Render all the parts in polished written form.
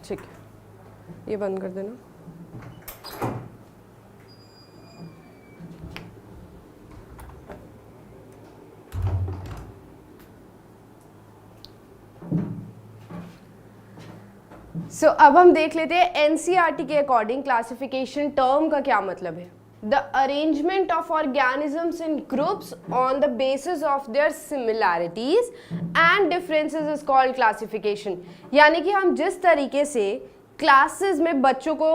ठीक है, ये बंद कर देना। अब हम देख लेते हैं एनसीईआरटी के अकॉर्डिंग क्लासिफिकेशन टर्म का क्या मतलब है। The arrangement of organisms in groups on the basis of their similarities and differences is called classification. यानी कि हम जिस तरीके से क्लासेस में बच्चों को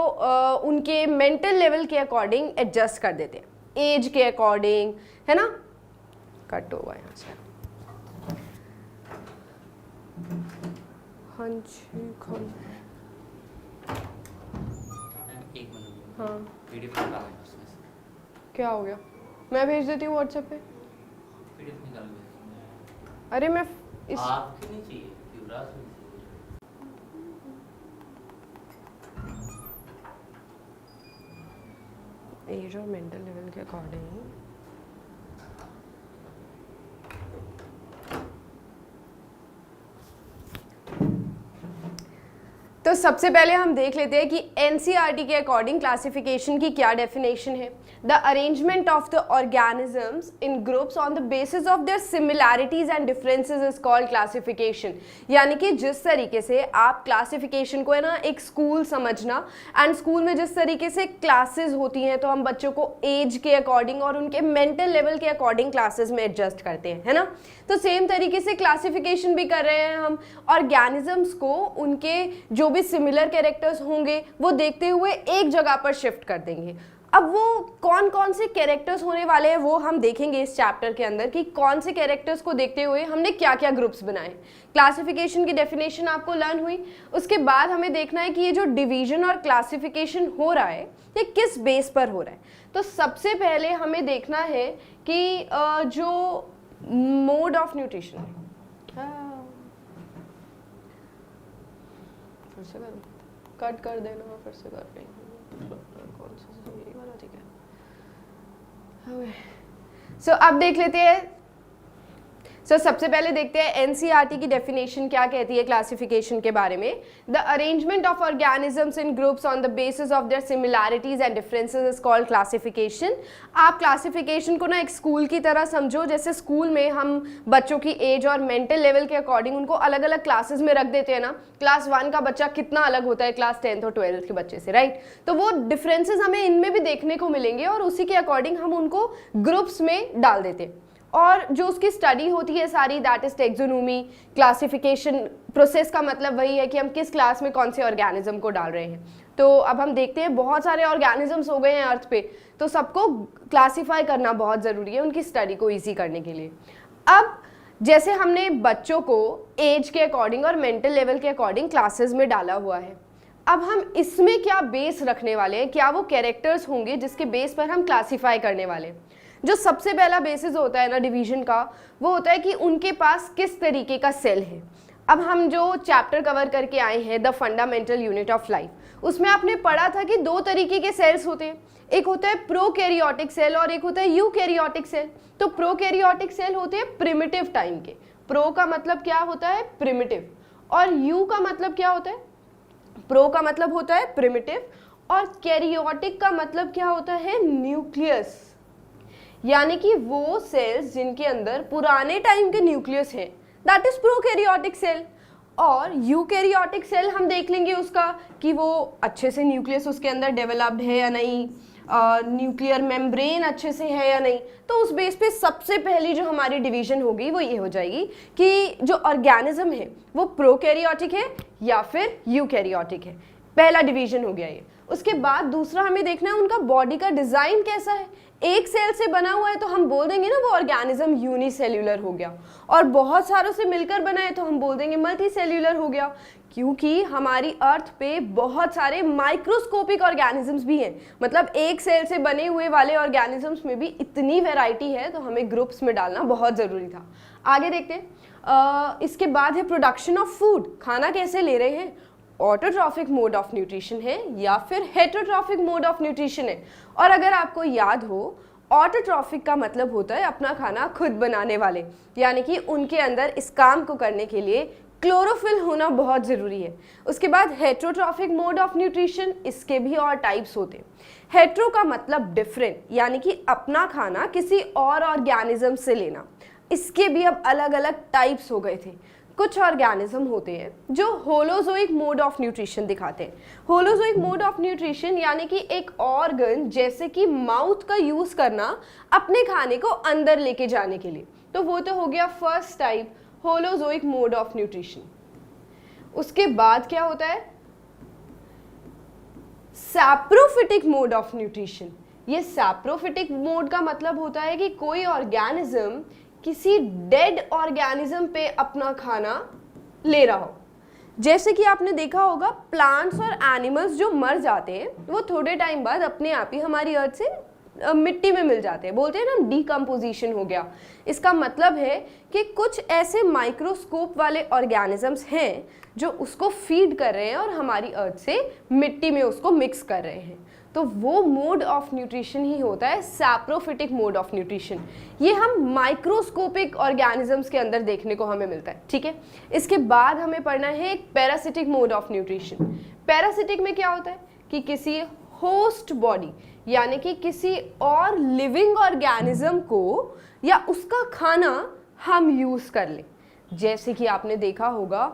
उनके मेंटल लेवल के अकॉर्डिंग एडजस्ट कर देते हैं, एज के अकॉर्डिंग, है ना। कट होगा यहाँ से। हाँ, क्या हो गया? मैं भेज देती हूँ व्हाट्सएप पे। अरे मैं इस आपके नहीं चाहिए, एज और मेंटल लेवल के अकॉर्डिंग तो सबसे पहले हम देख लेते हैं कि एनसीईआरटी के अकॉर्डिंग क्लासिफिकेशन की क्या डेफिनेशन है। The arrangement of the organisms in groups on the basis of their similarities and differences is called classification. यानी कि जिस तरीके से आप क्लासिफिकेशन को है ना एक स्कूल समझना, एंड स्कूल में जिस तरीके से क्लासेस होती हैं तो हम बच्चों को एज के अकॉर्डिंग और उनके मेंटल लेवल के अकॉर्डिंग क्लासेस में एडजस्ट करते हैं, है ना। तो सेम तरीके से क्लासिफिकेशन भी कर रहे हैं हम। ऑर्गेनिजम्स को उनके जो भी सिमिलर कैरेक्टर्स होंगे वो देखते हुए एक जगह पर शिफ्ट कर देंगे। अब वो कौन कौन से कैरेक्टर्स होने वाले हैं वो हम देखेंगे इस चैप्टर के अंदर कि कौन से कैरेक्टर्स को देखते हुए हमने क्या क्या ग्रुप्स बनाए। क्लासिफिकेशन की डेफिनेशन आपको लर्न हुई। उसके बाद हमें देखना है कि ये जो डिवीजन और क्लासिफिकेशन हो रहा है ये किस बेस पर हो रहा है। तो सबसे पहले हमें देखना है कि जो मोड ऑफ न्यूट्रिशन है, फिर से करूं, कट कर देना, फिर से कर रही हूँ, कौन सा सही वाला, ठीक है। सो अब देख लेते हैं। सबसे पहले देखते हैं एनसीईआरटी की डेफिनेशन क्या कहती है क्लासिफिकेशन के बारे में। The arrangement of organisms in groups on the basis of their similarities and differences is called classification. आप क्लासिफिकेशन को ना एक स्कूल की तरह समझो, जैसे स्कूल में हम बच्चों की एज और मेंटल लेवल के अकॉर्डिंग उनको अलग अलग क्लासेस में रख देते हैं ना। क्लास 1 का बच्चा कितना अलग होता है क्लास 10th और 12th के बच्चे से, राइट। तो वो डिफरेंसेस हमें इनमें भी देखने को मिलेंगे और उसी के अकॉर्डिंग हम उनको ग्रुप्स में डाल देते हैं। और जो उसकी स्टडी होती है सारी, that is taxonomy. Classification process का मतलब वही है कि हम किस क्लास में कौन से ऑर्गेनिज्म को डाल रहे हैं। तो अब हम देखते हैं बहुत सारे ऑर्गेनिजम्स हो गए हैं अर्थ पे, तो सबको क्लासीफाई करना बहुत ज़रूरी है उनकी स्टडी को ईजी करने के लिए। अब जैसे हमने बच्चों को एज के अकॉर्डिंग और मेंटल लेवल के अकॉर्डिंग क्लासेस में डाला हुआ है, अब हम इसमें क्या बेस रखने वाले हैं, क्या वो कैरेक्टर्स होंगे जिसके बेस पर हम क्लासीफाई करने वाले हैं। जो सबसे पहला बेसिस होता है ना डिवीजन का, वो होता है कि उनके पास किस तरीके का सेल है। अब हम जो चैप्टर कवर करके आए हैं the fundamental unit of life, उसमें आपने पढ़ा था कि 2 तरीके के सेल्स होते हैं, एक होता है प्रोकैरियोटिक सेल और एक होता है यूकैरियोटिक सेल। तो प्रोकैरियोटिक सेल होते हैं प्रिमिटिव टाइम के। प्रो का मतलब क्या होता है, प्रिमिटिव, और यू का मतलब क्या होता है, प्रो का मतलब होता है प्रिमिटिव, और कैरियोटिक का मतलब क्या होता है, न्यूक्लियस। यानी कि वो सेल्स जिनके अंदर पुराने टाइम के न्यूक्लियस हैं, दैट इज प्रोकैरियोटिक सेल। और यूकैरियोटिक सेल हम देख लेंगे उसका कि वो अच्छे से न्यूक्लियस उसके अंदर डेवलप्ड है या नहीं, न्यूक्लियर मेम्ब्रेन अच्छे से है या नहीं। तो उस बेस पे सबसे पहली जो हमारी डिवीजन होगी वो ये हो जाएगी कि जो ऑर्गेनिज्म है वो प्रोकैरियोटिक है या फिर यूकैरियोटिक है। पहला डिवीजन हो गया ये। उसके बाद दूसरा हमें देखना है उनका बॉडी का डिजाइन कैसा है। एक सेल से बना हुआ है तो हम बोल देंगे ना वो ऑर्गेनिज्म यूनिसेल्यूलर हो गया, और बहुत सारों से मिलकर बना है तो हम बोल देंगे मल्टीसेल्यूलर हो गया। क्योंकि हमारी अर्थ पे बहुत सारे माइक्रोस्कोपिक ऑर्गेनिजम्स भी हैं, मतलब एक सेल से बने हुए वाले ऑर्गेनिजम्स में भी इतनी वैरायटी है, तो हमें ग्रुप्स में डालना बहुत ज़रूरी था। आगे देखते हैं। इसके बाद है प्रोडक्शन ऑफ फूड, खाना कैसे ले रहे हैं, ऑटोट्रॉफिक मोड ऑफ न्यूट्रिशन है या फिर हेटरोट्रॉफिक मोड ऑफ न्यूट्रिशन है। और अगर आपको याद हो, ऑटोट्रॉफिक का मतलब होता है अपना खाना खुद बनाने वाले, यानी कि उनके अंदर इस काम को करने के लिए क्लोरोफिल होना बहुत ज़रूरी है। उसके बाद हेट्रोट्रॉफिक मोड ऑफ न्यूट्रिशन, इसके भी और टाइप्स होते हैं। हेट्रो का मतलब डिफरेंट, यानी कि अपना खाना किसी और ऑर्गेनिज्म से लेना। इसके भी अब अलग अलग टाइप्स हो गए थे। कुछ ऑर्गेनिज्म होते हैं जो होलोजोइक मोड ऑफ न्यूट्रिशन दिखाते हैं। होलोजोइक मोड ऑफ न्यूट्रिशन यानी कि एक ऑर्गन जैसे कि माउथ का यूज करना अपने खाने को अंदर लेके जाने के लिए। तो वो तो हो गया first type, holozoic mode of nutrition. उसके बाद क्या होता है, सैप्रोफिटिक मोड ऑफ न्यूट्रिशन। ये सैप्रोफिटिक मोड का मतलब होता है कि कोई ऑर्गेनिज्म किसी डेड ऑर्गेनिज्म पे अपना खाना ले रहा हो। जैसे कि आपने देखा होगा प्लांट्स और एनिमल्स जो मर जाते हैं वो थोड़े टाइम बाद अपने आप ही हमारी अर्थ से मिट्टी में मिल जाते हैं, बोलते हैं ना डीकम्पोजिशन हो गया। इसका मतलब है कि कुछ ऐसे माइक्रोस्कोप वाले ऑर्गेनिजम्स हैं जो उसको फीड कर रहे हैं और हमारी अर्थ से मिट्टी में उसको मिक्स कर रहे हैं। तो वो मोड ऑफ न्यूट्रिशन ही होता है सैप्रोफिटिक मोड ऑफ न्यूट्रिशन। ये हम माइक्रोस्कोपिक ऑर्गेनिजम्स के अंदर देखने को हमें मिलता है, ठीक है। इसके बाद हमें पढ़ना है एक parasitic mode of nutrition. Parasitic में क्या होता है कि किसी होस्ट बॉडी यानी कि किसी और लिविंग ऑर्गेनिज्म को या उसका खाना हम यूज कर लें। जैसे कि आपने देखा होगा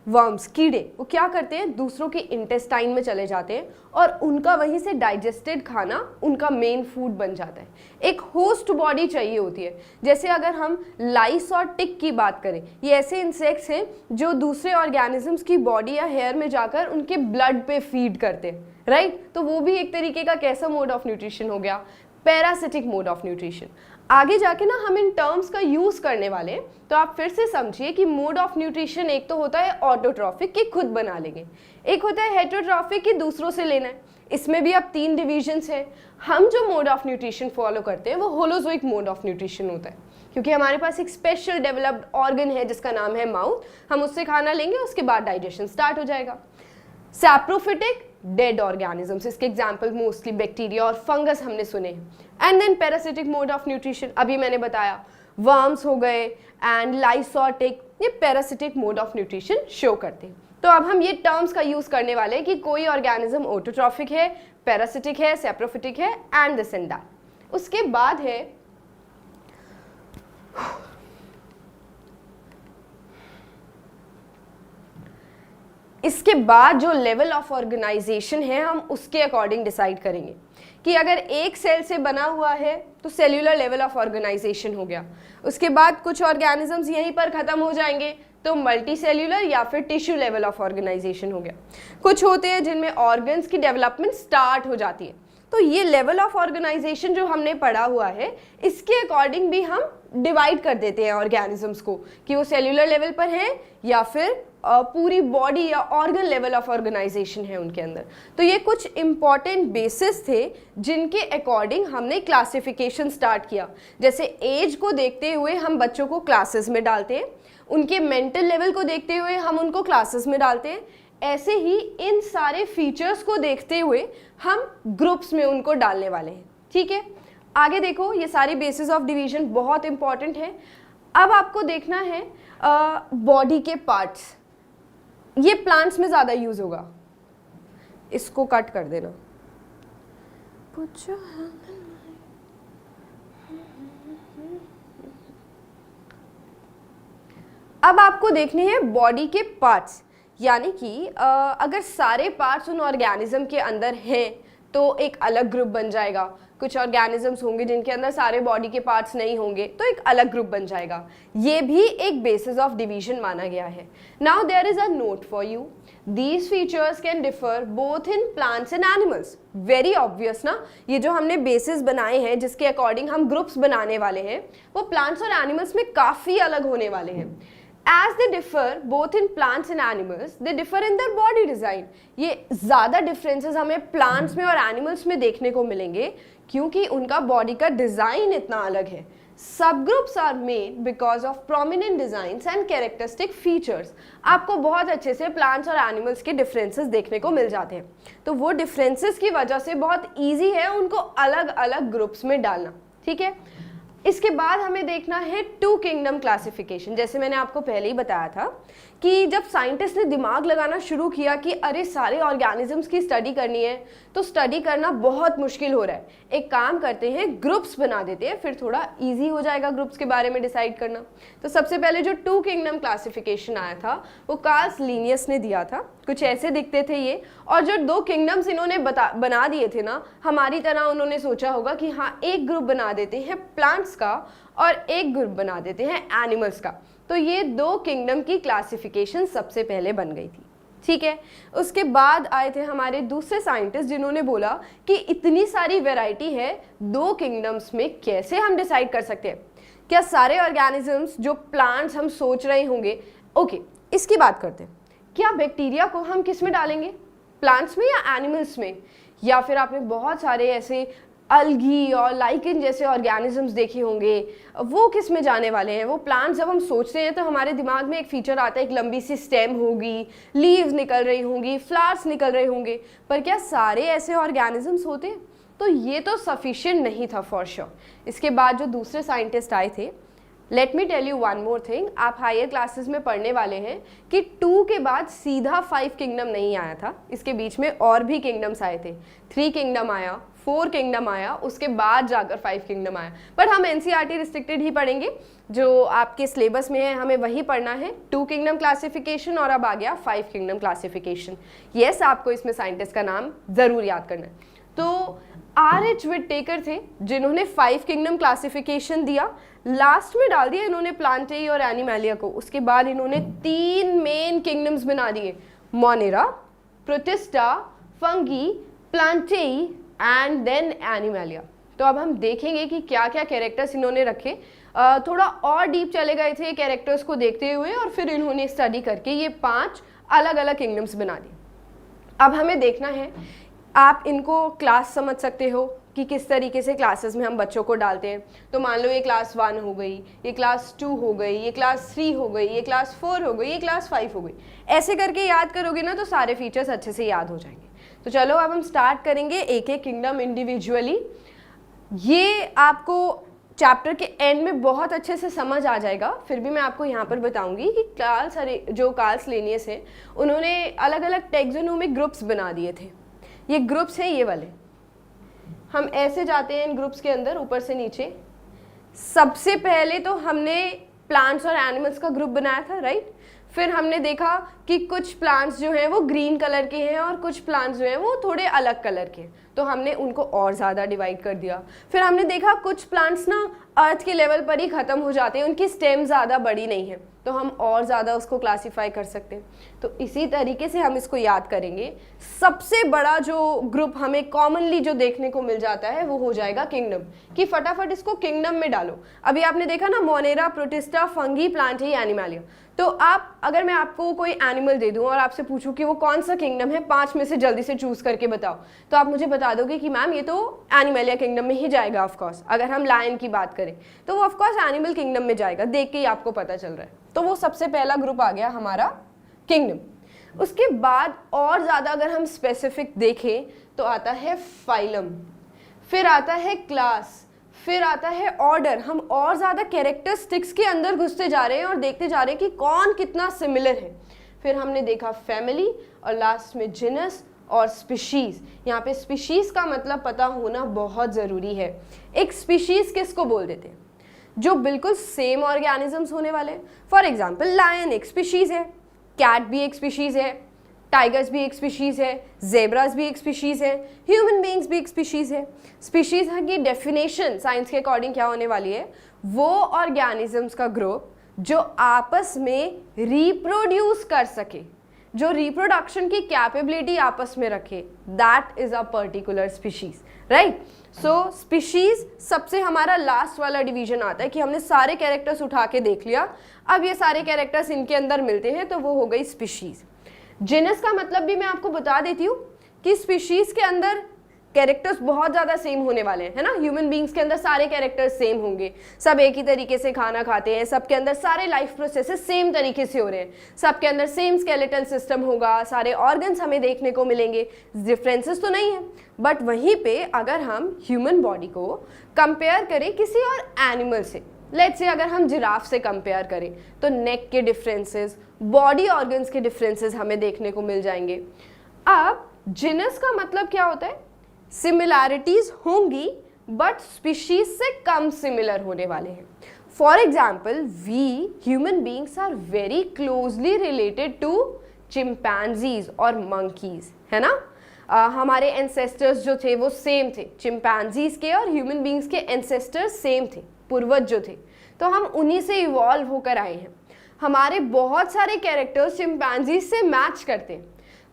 वर्म्स कीड़े, वो क्या करते हैं, दूसरों के इंटेस्टाइन में चले जाते हैं और उनका वहीं से डाइजेस्टेड खाना उनका मेन फूड बन जाता है। एक होस्ट बॉडी चाहिए होती है। जैसे अगर हम लाइस और टिक की बात करें, ये ऐसे इंसेक्ट्स हैं जो दूसरे ऑर्गेनिजम्स की बॉडी या हेयर में जाकर उनके ब्लड पे फीड करते हैं, राइट। तो वो भी एक तरीके का कैसा मोड ऑफ न्यूट्रिशन हो गया, पैरासिटिक मोड ऑफ न्यूट्रिशन। आगे जाके ना हम इन टर्म्स का यूज करने वाले हैं, तो आप फिर से समझिए कि मोड ऑफ न्यूट्रिशन एक तो होता है ऑटोट्रॉफिक कि खुद बना लेंगे, एक होता है हेटरोट्रॉफिक कि दूसरों से लेना है। इसमें भी अब 3 डिविजन्स हैं। हम जो मोड ऑफ न्यूट्रिशन फॉलो करते हैं वो होलोजोइक मोड ऑफ न्यूट्रिशन होता है, क्योंकि हमारे पास एक स्पेशल डेवलप्ड ऑर्गन है जिसका नाम है माउथ। हम उससे खाना लेंगे, उसके बाद डाइजेशन स्टार्ट हो जाएगा। सैप्रोफिटिक डेड ऑर्गेनिजम्स, इसके एग्जाम्पल मोस्टली बैक्टीरिया और फंगस हमने सुने हैं। And then parasitic mode of nutrition, अभी मैंने बताया वर्म्स हो गए एंड लाइसोटिक, ये parasitic mode of nutrition show करते हैं। तो अब हम ये टर्म्स का यूज करने वाले हैं कि कोई ऑर्गेनिज्म ऑटोट्रॉफिक है, पैरासिटिक है, सैप्रोफिटिक है एंड दिस एंड दैट। उसके बाद है इसके बाद जो लेवल ऑफ ऑर्गेनाइजेशन है हम उसके अकॉर्डिंग डिसाइड करेंगे कि अगर एक सेल से बना हुआ है तो सेल्यूलर लेवल ऑफ ऑर्गेनाइजेशन हो गया। उसके बाद कुछ ऑर्गेनिजम्स यहीं पर खत्म हो जाएंगे तो मल्टी सेल्यूलर या फिर टिश्यू लेवल ऑफ ऑर्गेनाइजेशन हो गया। कुछ होते हैं जिनमें ऑर्गन्स की डेवलपमेंट स्टार्ट हो जाती है। तो ये लेवल ऑफ ऑर्गेनाइजेशन जो हमने पढ़ा हुआ है इसके अकॉर्डिंग भी हम डिवाइड कर देते हैं ऑर्गेनिजम्स को कि वो सेल्यूलर लेवल पर है या फिर पूरी बॉडी या ऑर्गन लेवल ऑफ ऑर्गेनाइजेशन है उनके अंदर। तो ये कुछ इंपॉर्टेंट बेसिस थे जिनके अकॉर्डिंग हमने क्लासिफिकेशन स्टार्ट किया। जैसे एज को देखते हुए हम बच्चों को क्लासेस में डालते हैं, उनके मेंटल लेवल को देखते हुए हम उनको क्लासेस में डालते हैं। ऐसे ही इन सारे फीचर्स को देखते हुए हम ग्रुप्स में उनको डालने वाले हैं, ठीक है। आगे देखो, ये सारी बेसिस ऑफ डिवीजन बहुत इंपॉर्टेंट है। अब आपको देखना है बॉडी के पार्ट्स, ये प्लांट्स में ज़्यादा यूज होगा, इसको कट कर देना। अब आपको देखने हैं बॉडी के पार्ट्स, यानी कि अगर सारे पार्ट्स उन ऑर्गेनिज्म के अंदर हैं तो एक अलग ग्रुप बन जाएगा। कुछ ऑर्गेनिजम्स होंगे जिनके अंदर सारे बॉडी के पार्ट्स नहीं होंगे तो एक अलग ग्रुप बन जाएगा। ये भी एक बेसिस ऑफ डिवीजन माना गया है। Now there is a note for you, these features can differ both in plants and animals. Very obvious ना, ये जो हमने बेसिस बनाए हैं जिसके अकॉर्डिंग हम ग्रुप्स बनाने वाले हैं वो प्लांट्स और एनिमल्स में काफ़ी अलग होने वाले हैं। As they differ both in plants and animals, they differ in their body design. ये ज़्यादा differences हमें plants में और animals में देखने को मिलेंगे क्योंकि उनका body का design इतना अलग है। Subgroups are made because of prominent designs and characteristic features. आपको बहुत अच्छे से plants और animals के differences देखने को मिल जाते हैं। तो वो differences की वजह से बहुत easy है उनको अलग अलग groups में डालना, ठीक है। इसके बाद हमें देखना है टू किंगडम क्लासिफिकेशन। जैसे मैंने आपको पहले ही बताया था कि जब साइंटिस्ट ने दिमाग लगाना शुरू किया कि अरे सारे ऑर्गेनिजम्स की स्टडी करनी है तो स्टडी करना बहुत मुश्किल हो रहा है, एक काम करते हैं ग्रुप्स बना देते हैं, फिर थोड़ा इजी हो जाएगा ग्रुप्स के बारे में डिसाइड करना। तो सबसे पहले जो टू किंगडम क्लासिफिकेशन आया था वो कार्ल लिनियस ने दिया था। कुछ ऐसे दिखते थे ये, और जो दो किंगडम्स इन्होंने बना दिए थे ना, हमारी तरह उन्होंने सोचा होगा कि हाँ एक ग्रुप बना देते हैं प्लांट्स का और एक ग्रुप बना देते हैं एनिमल्स का। तो ये दो किंगडम की क्लासिफिकेशन सबसे पहले बन गई थी, ठीक है। उसके बाद आए थे हमारे दूसरे साइंटिस्ट जिन्होंने बोला कि इतनी सारी वैरायटी है दो किंगडम्स में, कैसे हम डिसाइड कर सकते हैं क्या सारे ऑर्गेनिजम्स जो प्लांट्स हम सोच रहे होंगे, ओके इसकी बात करते हैं, क्या बैक्टीरिया को हम किस में डालेंगे, प्लांट्स में या एनिमल्स में, या फिर आपने बहुत सारे ऐसे अलगी और लाइकन जैसे ऑर्गेनिजम्स देखे होंगे, वो किस में जाने वाले हैं। वो प्लांट्स जब हम सोचते हैं तो हमारे दिमाग में एक फीचर आता है, एक लंबी सी स्टेम होगी, लीव्स निकल रही होंगी, फ्लावर्स निकल रहे होंगे, पर क्या सारे ऐसे ऑर्गेनिजम्स होते हैं? तो ये तो सफिशिएंट नहीं था फॉर श्योर। इसके बाद जो दूसरे साइंटिस्ट आए थे, let me tell you one more thing, आप हायर क्लासेस में पढ़ने वाले हैं कि 2 के बाद सीधा 5 किंगडम नहीं आया था, इसके बीच में और भी किंगडम्स आए थे। 3 किंगडम आया, 4 किंगडम आया, उसके बाद जाकर 5 किंगडम आया। बट हम एनसीईआरटी रिस्ट्रिक्टेड ही पढ़ेंगे, जो आपके सिलेबस में है हमें वही पढ़ना है, 2 किंगडम क्लासिफिकेशन और अब आ गया 5 किंगडम क्लासिफिकेशन। यस, आपको इसमें साइंटिस्ट का नाम ज़रूर याद करना है। तो R.H. विटेकर थे जिन्होंने 5 किंगडम क्लासिफिकेशन दिया, लास्ट में डाल दिया इन्होंने प्लांटेई और एनिमैलिया को। उसके बाद इन्होंने 3 मेन किंगडम्स बना दिए, Monera, Protista, fungi, Plantae and then Animalia. तो अब हम देखेंगे कि क्या क्या कैरेक्टर्स इन्होंने रखे। थोड़ा और डीप चले गए थे कैरेक्टर्स को देखते हुए और फिर इन्होंने स्टडी करके ये 5 अलग अलग किंगडम्स बना दिए। अब हमें देखना है, आप इनको क्लास समझ सकते हो कि किस तरीके से क्लासेस में हम बच्चों को डालते हैं। तो मान लो ये क्लास 1 हो गई, ये क्लास 2 हो गई, ये क्लास 3 हो गई, ये क्लास 4 हो गई, ये क्लास 5 हो गई। ऐसे करके याद करोगे ना तो सारे फीचर्स अच्छे से याद हो जाएंगे। तो चलो अब हम स्टार्ट करेंगे एक एक किंगडम इंडिविजुअली। ये आपको चैप्टर के एंड में बहुत अच्छे से समझ आ जाएगा, फिर भी मैं आपको यहाँ पर बताऊंगी कि कार्ल लिनियस है, उन्होंने अलग अलग टैक्सोनोमिक ग्रुप्स बना दिए थे। ये ग्रुप्स हैं ये वाले, हम ऐसे जाते हैं इन ग्रुप्स के अंदर ऊपर से नीचे। सबसे पहले तो हमने प्लांट्स और एनिमल्स का ग्रुप बनाया था, राइट। फिर हमने देखा कि कुछ प्लांट्स जो हैं वो ग्रीन कलर के हैं और कुछ प्लांट्स जो हैं वो थोड़े अलग कलर के हैं, तो हमने उनको और ज़्यादा डिवाइड कर दिया। फिर हमने देखा कुछ प्लांट्स ना अर्थ के लेवल पर ही ख़त्म हो जाते हैं, उनकी स्टेम ज़्यादा बड़ी नहीं है, तो हम और ज़्यादा उसको क्लासीफाई कर सकते हैं। तो इसी तरीके से हम इसको याद करेंगे। सबसे बड़ा जो ग्रुप हमें कॉमनली जो देखने को मिल जाता है वो हो जाएगा किंगडम, कि फटाफट इसको किंगडम में डालो। अभी आपने देखा ना, मोनेरा, प्रोटिस्टा, फंगी, प्लांटेई, एनिमैलिया। तो आप, अगर मैं आपको कोई एनिमल दे दूं और आपसे पूछूं कि वो कौन सा किंगडम है, 5 में से जल्दी से चूज करके बताओ, तो आप मुझे बता दोगे कि मैम ये तो एनिमैलिया किंगडम में ही जाएगा ऑफकोर्स। अगर हम लायन की बात करें तो वो ऑफकोर्स एनिमल किंगडम में जाएगा, देख के ही आपको पता चल रहा है। तो वो सबसे पहला ग्रुप आ गया हमारा किंगडम। उसके बाद और ज़्यादा अगर हम स्पेसिफिक देखें तो आता है फाइलम, फिर आता है क्लास, फिर आता है ऑर्डर। हम और ज़्यादा कैरेक्टरिस्टिक्स के अंदर घुसते जा रहे हैं और देखते जा रहे हैं कि कौन कितना सिमिलर है। फिर हमने देखा फैमिली और लास्ट में जिनस और स्पीशीज़। यहाँ पे स्पीशीज़ का मतलब पता होना बहुत ज़रूरी है। एक स्पीशीज़ किसको बोल देते हैं? जो बिल्कुल सेम ऑर्गेनिजम्स होने वाले। फॉर एग्जाम्पल लायन एक स्पीशीज़ है, कैट भी एक स्पीशीज़ है, टाइगर्स भी एक स्पीशीज़ है, जेब्रास भी एक स्पीशीज़ है, ह्यूमन बीइंग्स भी एक स्पीशीज़ है। स्पीशीज़ की डेफिनेशन साइंस के अकॉर्डिंग क्या होने वाली है? वो ऑर्गेनिजम्स का ग्रुप जो आपस में रिप्रोड्यूस कर सके, जो रिप्रोडक्शन की कैपेबिलिटी आपस में रखे, that is a particular species, right. So species सबसे हमारा लास्ट वाला डिवीजन आता है कि हमने सारे कैरेक्टर्स उठा के देख लिया, अब ये सारे कैरेक्टर्स इनके अंदर मिलते हैं तो वो हो गई स्पीशीज़। जिनस का मतलब भी मैं आपको बता देती हूँ कि स्पीशीज़ के अंदर कैरेक्टर्स बहुत ज़्यादा सेम होने वाले हैं, है ना। ह्यूमन बींग्स के अंदर सारे कैरेक्टर्स सेम होंगे, सब एक ही तरीके से खाना खाते हैं, सबके अंदर सारे लाइफ प्रोसेसेस सेम तरीके से हो रहे हैं, सबके अंदर सेम स्केलेटल सिस्टम होगा, सारे ऑर्गन्स हमें देखने को मिलेंगे, डिफरेंसेस तो नहीं है। बट वहीं पे अगर हम ह्यूमन बॉडी को कंपेयर करें किसी और एनिमल से, लेट्स से अगर हम जिराफ से कंपेयर करें, तो नेक के डिफरेंसेस, बॉडी ऑर्गन्स के डिफरेंसेस हमें देखने को मिल जाएंगे। अब जिनस का मतलब क्या होता है, सिमिलैरिटीज होंगी बट स्पीशीज से कम सिमिलर होने वाले हैं। For example, we human beings are very closely related to chimpanzees और मंकीज, है ना। हमारे एंसेस्टर्स जो थे वो सेम थे, चिंपैंजीज के और ह्यूमन बींग्स के एंसेस्टर्स सेम थे, पूर्वज जो थे, तो हम उन्हीं से इवॉल्व होकर आए हैं। हमारे बहुत सारे कैरेक्टर्स चिंपैंजीज से मैच करते हैं।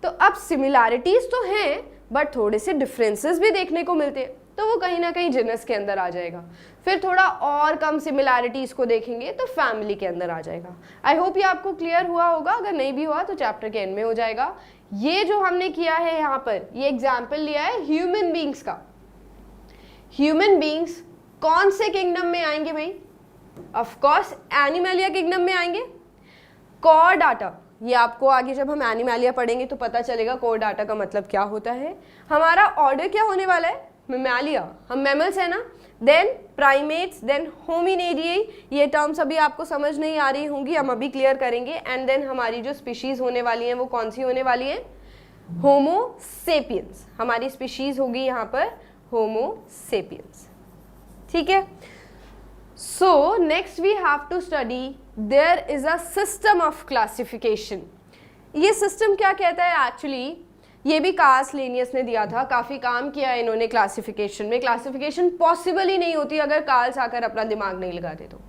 तो अब सिमिलैरिटीज तो हैं बट थोड़े से डिफरेंसेस भी देखने को मिलते हैं, तो वो कहीं ना कहीं जिनस के अंदर आ जाएगा। फिर थोड़ा और कम सिमिलैरिटीज को देखेंगे तो फैमिली के अंदर आ जाएगा। आई होप ये आपको क्लियर हुआ होगा, अगर नहीं भी हुआ तो चैप्टर के एंड में हो जाएगा। ये जो हमने किया है यहाँ पर, ये एग्जाम्पल लिया है ह्यूमन बींग्स का। ह्यूमन बींग्स कौन से किंगडम में आएंगे भाई? ऑफ कोर्स एनिमलिया किंगडम में आएंगे। कॉर्डाटा, ये आपको आगे जब हम एनिमलिया पढ़ेंगे तो पता चलेगा कॉर्डाटा का मतलब क्या होता है। हमारा ऑर्डर क्या होने वाला है? मैमालिया, हम मैमल्स है ना। देन प्राइमेट्स, देन होमिनिडियई, ये टर्म्स अभी आपको समझ नहीं आ रही होंगी, हम अभी क्लियर करेंगे। एंड देन हमारी जो स्पीशीज होने वाली हैं वो कौन सी होने वाली है? होमो सेपियंस, हमारी स्पीशीज होगी यहाँ पर होमो सेपियंस, ठीक है। So next we have to study there is a system of classification। ये सिस्टम क्या कहता है एक्चुअली, ये भी कार्स लेनियस ने दिया था, काफ़ी काम किया है इन्होंने क्लासिफिकेशन में। क्लासिफिकेशन पॉसिबल ही नहीं होती अगर कार्ल्स आकर अपना दिमाग नहीं लगाते तो।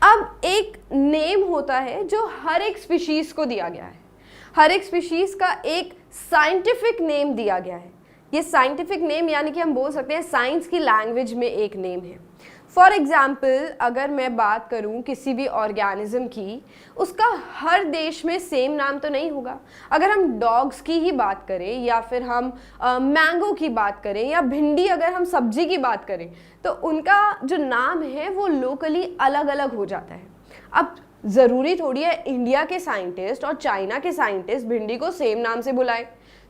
अब एक नेम होता है जो हर एक स्पीशीज़ को दिया गया है, हर एक स्पीशीज़ का एक साइंटिफिक नेम दिया गया है। ये साइंटिफिक नेम यानी कि हम बोल सकते हैं साइंस की लैंग्वेज में एक नेम है। फॉर एग्जाम्पल, अगर मैं बात करूं किसी भी ऑर्गेनिज्म की, उसका हर देश में सेम नाम तो नहीं होगा। अगर हम डॉग्स की ही बात करें या फिर हम मैंगो की बात करें या भिंडी अगर हम सब्जी की बात करें, तो उनका जो नाम है वो लोकली अलग अलग हो जाता है। अब ज़रूरी थोड़ी है इंडिया के साइंटिस्ट और चाइना के साइंटिस्ट भिंडी को सेम नाम से बुलाएं।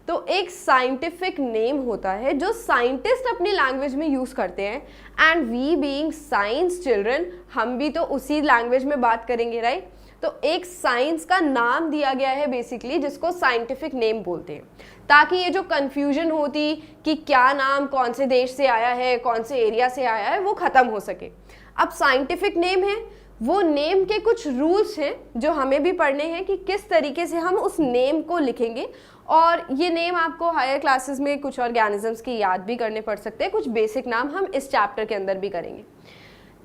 तो एक साइंटिफिक नेम होता है जो साइंटिस्ट अपनी लैंग्वेज में यूज़ करते हैं, and we being science children, हम भी तो उसी लैंग्वेज में बात करेंगे, राइट। तो एक साइंस का नाम दिया गया है बेसिकली, जिसको साइंटिफिक नेम बोलते हैं, ताकि ये जो कन्फ्यूजन होती कि क्या नाम कौन से देश से आया है, कौन से एरिया से आया है, वो ख़त्म हो सके। अब साइंटिफिक नेम है, वो नेम के कुछ रूल्स हैं जो हमें भी पढ़ने हैं कि किस तरीके से हम उस नेम को लिखेंगे। और ये नेम आपको हायर क्लासेस में कुछ ऑर्गेनिजम्स की याद भी करने पड़ सकते हैं, कुछ बेसिक नाम हम इस चैप्टर के अंदर भी करेंगे।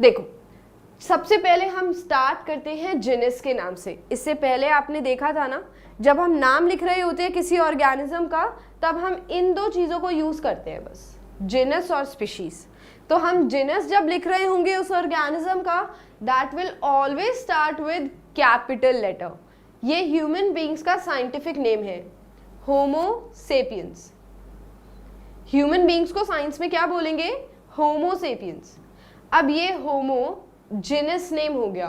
देखो, सबसे पहले हम स्टार्ट करते हैं जिनस के नाम से। इससे पहले आपने देखा था ना, जब हम नाम लिख रहे होते हैं किसी ऑर्गेनिज्म का, तब हम इन दो चीज़ों को यूज़ करते हैं बस, जिनस और स्पीशीज। तो हम जिनस जब लिख रहे होंगे उस ऑर्गेनिज्म का, that will always start with capital letter. ये ह्यूमन बींग्स का साइंटिफिक नेम है, होमो सेपियंस। ह्यूमन बींग्स को साइंस में क्या बोलेंगे? Homo sapiens. अब ये होमो जिनस नेम हो गया,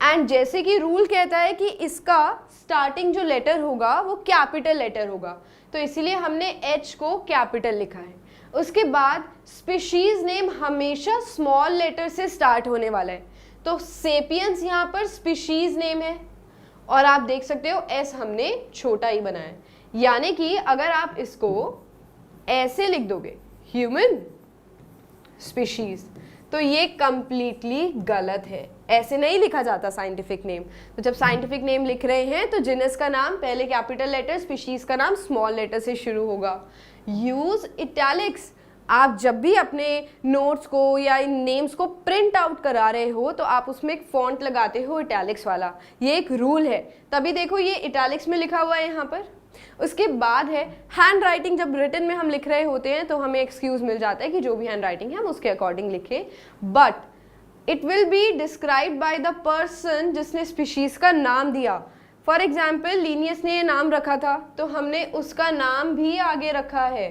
एंड जैसे कि रूल कहता है कि इसका स्टार्टिंग जो लेटर होगा वो कैपिटल लेटर होगा, तो इसीलिए हमने एच को कैपिटल लिखा है। उसके बाद स्पीशीज नेम हमेशा स्मॉल लेटर से स्टार्ट होने वाला है, तो सेपियंस यहाँ पर स्पीशीज नेम है, और आप देख सकते हो एस हमने छोटा ही बनाया है। यानी कि अगर आप इसको ऐसे लिख दोगे ह्यूमन स्पीशीज, तो ये कंप्लीटली गलत है, ऐसे नहीं लिखा जाता साइंटिफिक नेम। तो जब साइंटिफिक नेम लिख रहे हैं तो जिनस का नाम पहले कैपिटल लेटर, स्पीशीज का नाम स्मॉल लेटर से शुरू होगा। Use italics. आप जब भी अपने नोट्स को या इन नेम्स को प्रिंट आउट करा रहे हो तो आप उसमें एक फॉन्ट लगाते हो इटैलिक्स वाला, ये एक रूल है। तभी देखो ये इटैलिक्स में लिखा हुआ है यहाँ पर। उसके बाद है हैंड राइटिंग। जब रिटन में हम लिख रहे होते हैं तो हमें एक्सक्यूज मिल जाता है कि जो भी हैंड राइटिंग है हम उसके अकॉर्डिंग लिखें, but it will be described by the person जिसने स्पीशीज का नाम दिया। फॉर एग्जाम्पल, लीनियस ने ये नाम रखा था तो हमने उसका नाम भी आगे रखा है,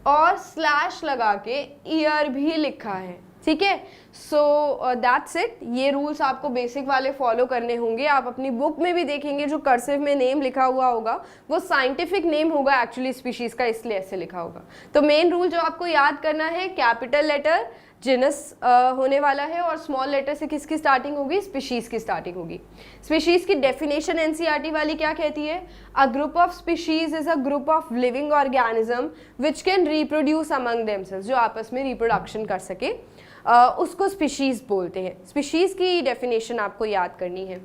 और स्लैश लगा के ईयर भी लिखा है, ठीक है। सो दैट्स इट, ये रूल्स आपको बेसिक वाले फॉलो करने होंगे। आप अपनी बुक में भी देखेंगे जो कर्सिव में नेम लिखा हुआ होगा वो साइंटिफिक नेम होगा एक्चुअली स्पीशीज का, इसलिए ऐसे लिखा होगा। तो मेन रूल जो आपको याद करना है, कैपिटल लेटर जिनस होने वाला है और स्मॉल लेटर से किसकी स्टार्टिंग होगी, स्पीशीज की स्टार्टिंग होगी। स्पीशीज की डेफिनेशन एनसीईआरटी वाली क्या कहती है, a group of species is a group of living organism which can reproduce among themselves, जो आपस में रिप्रोडक्शन कर सके उसको स्पीशीज बोलते हैं। स्पीशीज की डेफिनेशन आपको याद करनी है।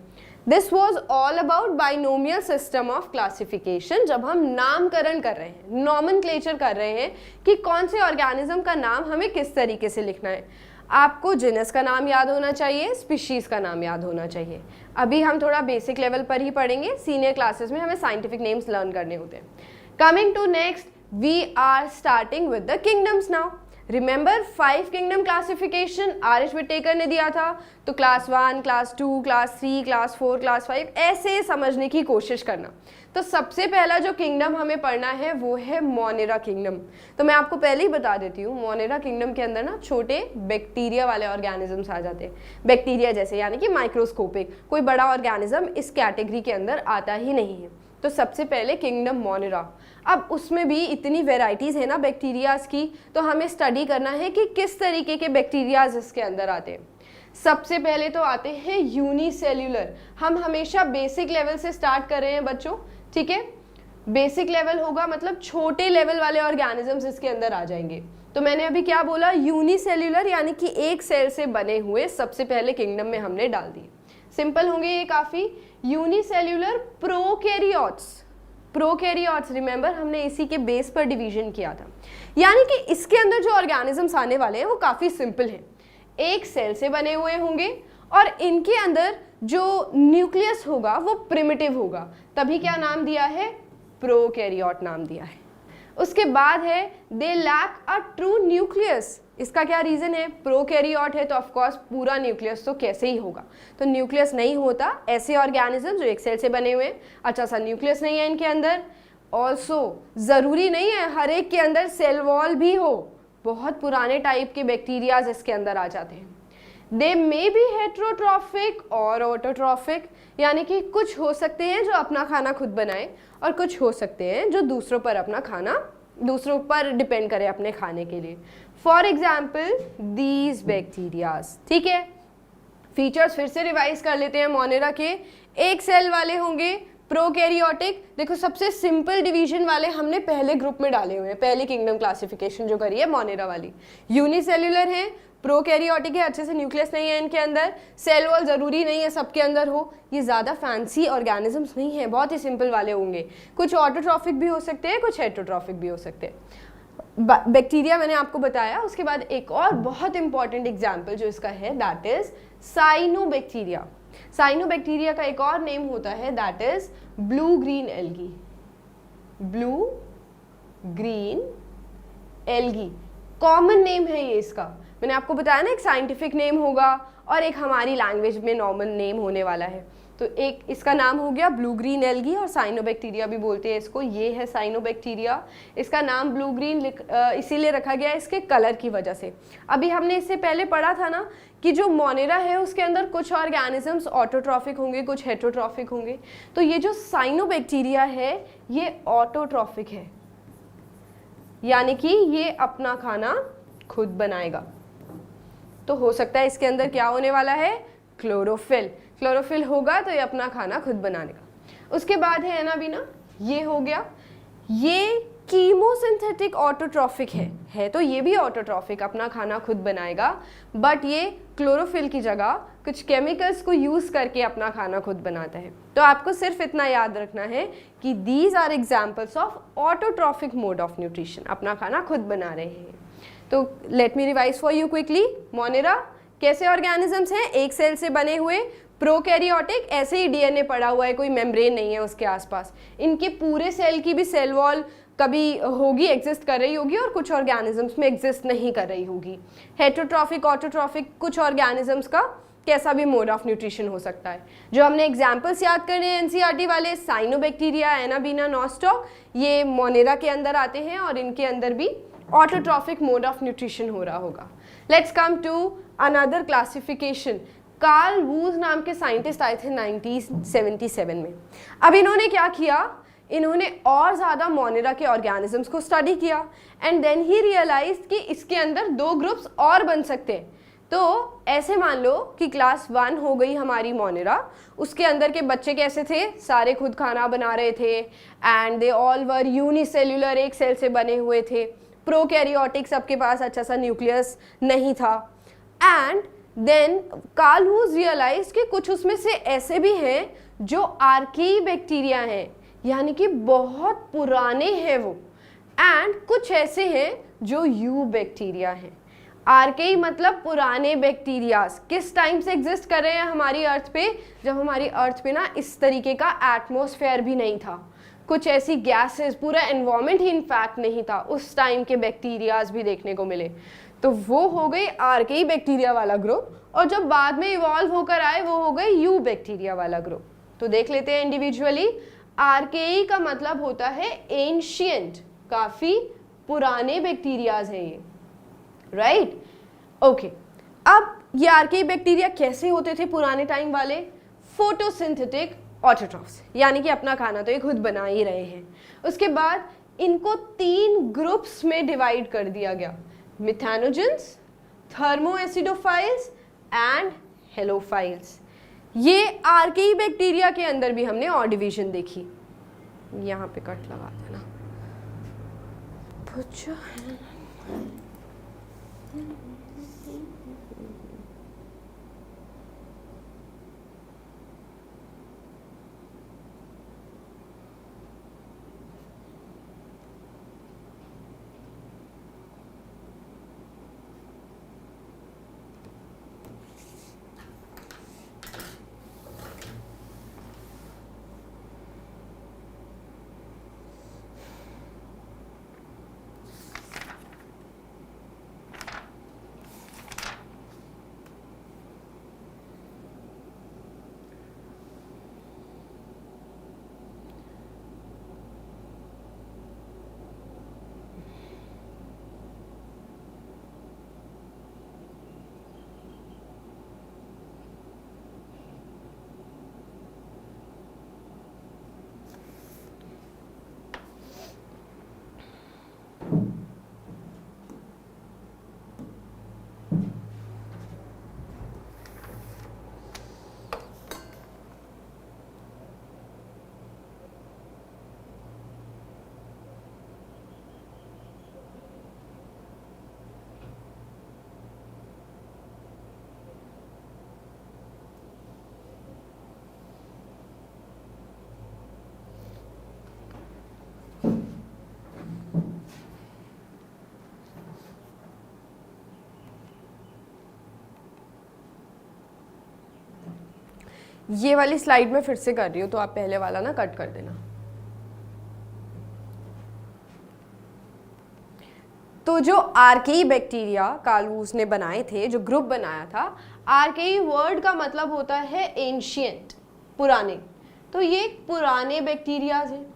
This was all about binomial system of classification. जब हम नामकरण कर रहे हैं, नॉमेनक्लेचर कर रहे हैं कि कौन से ऑर्गेनिज्म का नाम हमें किस तरीके से लिखना है, आपको जिनस का नाम याद होना चाहिए, स्पीशीज का नाम याद होना चाहिए। अभी हम थोड़ा बेसिक लेवल पर ही पढ़ेंगे, सीनियर क्लासेस में हमें साइंटिफिक नेम्स लर्न करने होते हैं। Coming to next, we are starting with the kingdoms now. Remember 5 kingdom classification R H. Whittaker ने दिया था, तो class 1, class 2, class 3, class 4, class 5 ऐसे समझने की कोशिश करना। तो सबसे पहला जो किंगडम हमें पढ़ना है वो है मोनेरा किंगडम। तो मैं आपको पहले ही बता देती हूँ, मोनेरा किंगडम के अंदर ना छोटे बैक्टीरिया वाले ऑर्गेनिजम्स आ जाते हैं, बैक्टीरिया जैसे, यानी कि माइक्रोस्कोपिक। कोई बड़ा ऑर्गेनिज्म इस कैटेगरी के अंदर आता ही नहीं है। तो सबसे पहले किंगडम मोनेरा। अब उसमें भी इतनी वेराइटीज़ है ना बैक्टीरियाज की, तो हमें स्टडी करना है कि किस तरीके के बैक्टीरियाज इसके अंदर आते हैं। सबसे पहले तो आते हैं यूनिसेल्यूलर। हम हमेशा बेसिक लेवल से स्टार्ट कर रहे हैं बच्चों, ठीक है। बेसिक लेवल होगा मतलब छोटे लेवल वाले ऑर्गेनिजम्स इसके अंदर आ जाएंगे। तो मैंने अभी क्या बोला, यूनिसेल्यूलर, यानी कि एक सेल से बने हुए सबसे पहले किंगडम में हमने डाल दिए। सिंपल होंगे ये काफ़ी। यूनिसेल्यूलर प्रोकैरियोट्स, प्रोकैरियोट्स रिमेंबर हमने इसी के बेस पर डिवीजन किया था, यानी कि इसके अंदर जो ऑर्गेनिजम्स आने वाले हैं वो काफ़ी सिंपल हैं, एक सेल से बने हुए होंगे और इनके अंदर जो न्यूक्लियस होगा वो प्रिमिटिव होगा, तभी क्या नाम दिया है, प्रोकैरियोट नाम दिया है। उसके बाद है they lack a true nucleus. इसका क्या रीज़न है, प्रोकैरियोट है तो ऑफकोर्स पूरा न्यूक्लियस तो कैसे ही होगा, तो न्यूक्लियस नहीं होता। ऐसे ऑर्गेनिज्म जो एक सेल से बने हुए हैं, अच्छा सा न्यूक्लियस नहीं है इनके अंदर। ऑल्सो ज़रूरी नहीं है हर एक के अंदर सेल वॉल भी हो, बहुत पुराने टाइप के बैक्टीरियाज इसके अंदर आ जाते हैं। दे मे बी हेट्रोट्रॉफिक और ऑटोट्रॉफिक, यानी कि कुछ हो सकते हैं जो अपना खाना खुद बनाए और कुछ हो सकते हैं जो दूसरों पर अपना खाना, दूसरों पर डिपेंड करे अपने खाने के लिए। फॉर एग्जाम्पल दीज बैक्टीरियाज, ठीक है। फीचर्स फिर से रिवाइज कर लेते हैं मोनेरा के। एक सेल वाले होंगे, प्रोकैरियोटिक। देखो सबसे सिंपल डिवीजन वाले हमने पहले ग्रुप में डाले हुए हैं, पहले किंगडम क्लासिफिकेशन जो करी है मोनेरा वाली। यूनिसेल्यूलर है, प्रोकैरियोटिक है, अच्छे से न्यूक्लियस नहीं है इनके अंदर, सेल वॉल ज़रूरी नहीं है सबके अंदर हो, ये ज़्यादा फैंसी ऑर्गेनिजम्स नहीं है, बहुत ही सिंपल वाले होंगे। कुछ ऑटोट्रॉफिक भी हो सकते हैं, कुछ हेट्रोट्रॉफिक भी हो सकते हैं। बैक्टीरिया मैंने आपको बताया। उसके बाद एक और बहुत इंपॉर्टेंट एग्जाम्पल जो इसका है दैट इज साइनोबैक्टीरिया। साइनोबैक्टीरिया का एक और नेम होता है that is blue green algae. Blue green algae common name है ये इसका। मैंने आपको बताया ना एक साइंटिफिक नेम होगा और एक हमारी लैंग्वेज में नॉर्मल नेम होने वाला है। तो एक इसका नाम हो गया ब्लू ग्रीन एल्गी और साइनोबैक्टीरिया भी बोलते हैं इसको। ये है साइनोबैक्टीरिया। इसका नाम ब्लू ग्रीन इसीलिए रखा गया है इसके कलर की वजह से। अभी हमने इससे पहले पढ़ा था ना कि जो मोनेरा है उसके अंदर कुछ ऑर्गेनिजम्स ऑटोट्रॉफिक होंगे, कुछ हेट्रोट्रॉफिक होंगे। तो ये जो साइनोबैक्टीरिया है ये ऑटोट्रॉफिक है, यानी कि ये अपना खाना खुद बनाएगा। तो हो सकता है इसके अंदर क्या होने वाला है, क्लोरोफिल। क्लोरोफिल होगा तो ये अपना खाना खुद बनाने का। उसके बाद है ना बीना, ये हो गया, ये कीमोसिंथेटिक ऑटोट्रॉफिक है तो ये भी ऑटोट्रॉफिक अपना खाना खुद बनाएगा, बट ये क्लोरोफिल की जगह कुछ केमिकल्स को यूज़ करके अपना खाना खुद बनाता है। तो आपको सिर्फ इतना याद रखना है कि these are examples of autotrophic mode of nutrition, अपना खाना खुद बना रहे हैं। तो let me revise for you quickly. Monera कैसे ऑर्गेनिजम्स हैं, एक सेल से बने हुए, प्रोकैरियोटिक ऐसे ही डीएनए पड़ा हुआ है, कोई मेम्ब्रेन नहीं है उसके आसपास। इनके पूरे सेल की भी सेल वॉल कभी होगी, एग्जिस्ट कर रही होगी और कुछ ऑर्गेनिजम्स में एग्जिस्ट नहीं कर रही होगी। हेट्रोट्रॉफिक ऑटोट्रॉफिक कुछ ऑर्गेनिजम्स का कैसा भी मोड ऑफ न्यूट्रिशन हो सकता है। जो हमने एग्जाम्पल्स याद करने हैं एनसीईआरटी वाले, साइनोबैक्टीरिया, एनाबीना, नॉस्टॉक, ये मोनेरा के अंदर आते हैं और इनके अंदर भी ऑटोट्रॉफिक मोड ऑफ न्यूट्रिशन हो रहा होगा। Let's come to another classification. Carl Woese नाम के साइंटिस्ट आए थे 1977 में। अब इन्होंने क्या किया, इन्होंने और ज़्यादा मोनेरा के ऑर्गेनिजम्स को स्टडी किया एंड देन ही रियलाइज कि इसके अंदर 2 ग्रुप्स और बन सकते हैं। तो ऐसे मान लो कि क्लास 1 हो गई हमारी मोनेरा, उसके अंदर के बच्चे कैसे थे, सारे खुद खाना बना रहे थे and they all were unicellular, एक सेल से बने हुए थे, प्रोकैरियोटिक, सबके पास अच्छा सा न्यूक्लियस नहीं था। And then Carl Woese realise कि कुछ उसमें से ऐसे भी हैं जो आर्केई बैक्टीरिया हैं, यानी कि बहुत पुराने हैं वो, एंड कुछ ऐसे हैं जो यू बैक्टीरिया हैं। आर्केई मतलब पुराने बैक्टीरियाज, किस टाइम से एग्जिस्ट कर रहे हैं हमारी अर्थ पे, जब हमारी अर्थ पे ना इस तरीके का एटमॉस्फेयर भी नहीं था, कुछ ऐसी गैसेस, पूरा एनवायरनमेंट ही इनफैक्ट नहीं था, उस टाइम के बैक्टीरियाज भी देखने को मिले। तो वो हो गई आर्केई बैक्टीरिया वाला ग्रुप, और जब बाद में इवॉल्व होकर आए वो हो गए यू बैक्टीरिया वाला ग्रुप। तो देख लेते हैं इंडिविजुअली। आर्केई का मतलब होता है एंशियंट, काफी पुराने बैक्टीरियाज हैं ये, राइट? ओके, अब ये आर्केई बैक्टीरिया कैसे होते थे पुराने टाइम वाले? फोटोसिंथेटिक ऑटोट्रॉफ्स, यानी कि अपना खाना तो ये खुद बना ही रहे हैं। उसके बाद इनको 3 ग्रुप्स में डिवाइड कर दिया गया, मिथेनोजेंस, थर्मोएसिडोफाइल्स एंड हेलोफाइल्स। ये आर्केई बैक्टीरिया के अंदर भी हमने और डिवीजन देखी। यहाँ पे कट लगा देना। ये वाली स्लाइड में फिर से कर रही हूँ, तो आप पहले वाला ना कट कर देना। तो जो आर्केई बैक्टीरिया कार्ल वूज ने बनाए थे, जो ग्रुप बनाया था, आर्केई वर्ड का मतलब होता है एंशियंट, पुराने। तो ये पुराने बैक्टीरियाज हैं।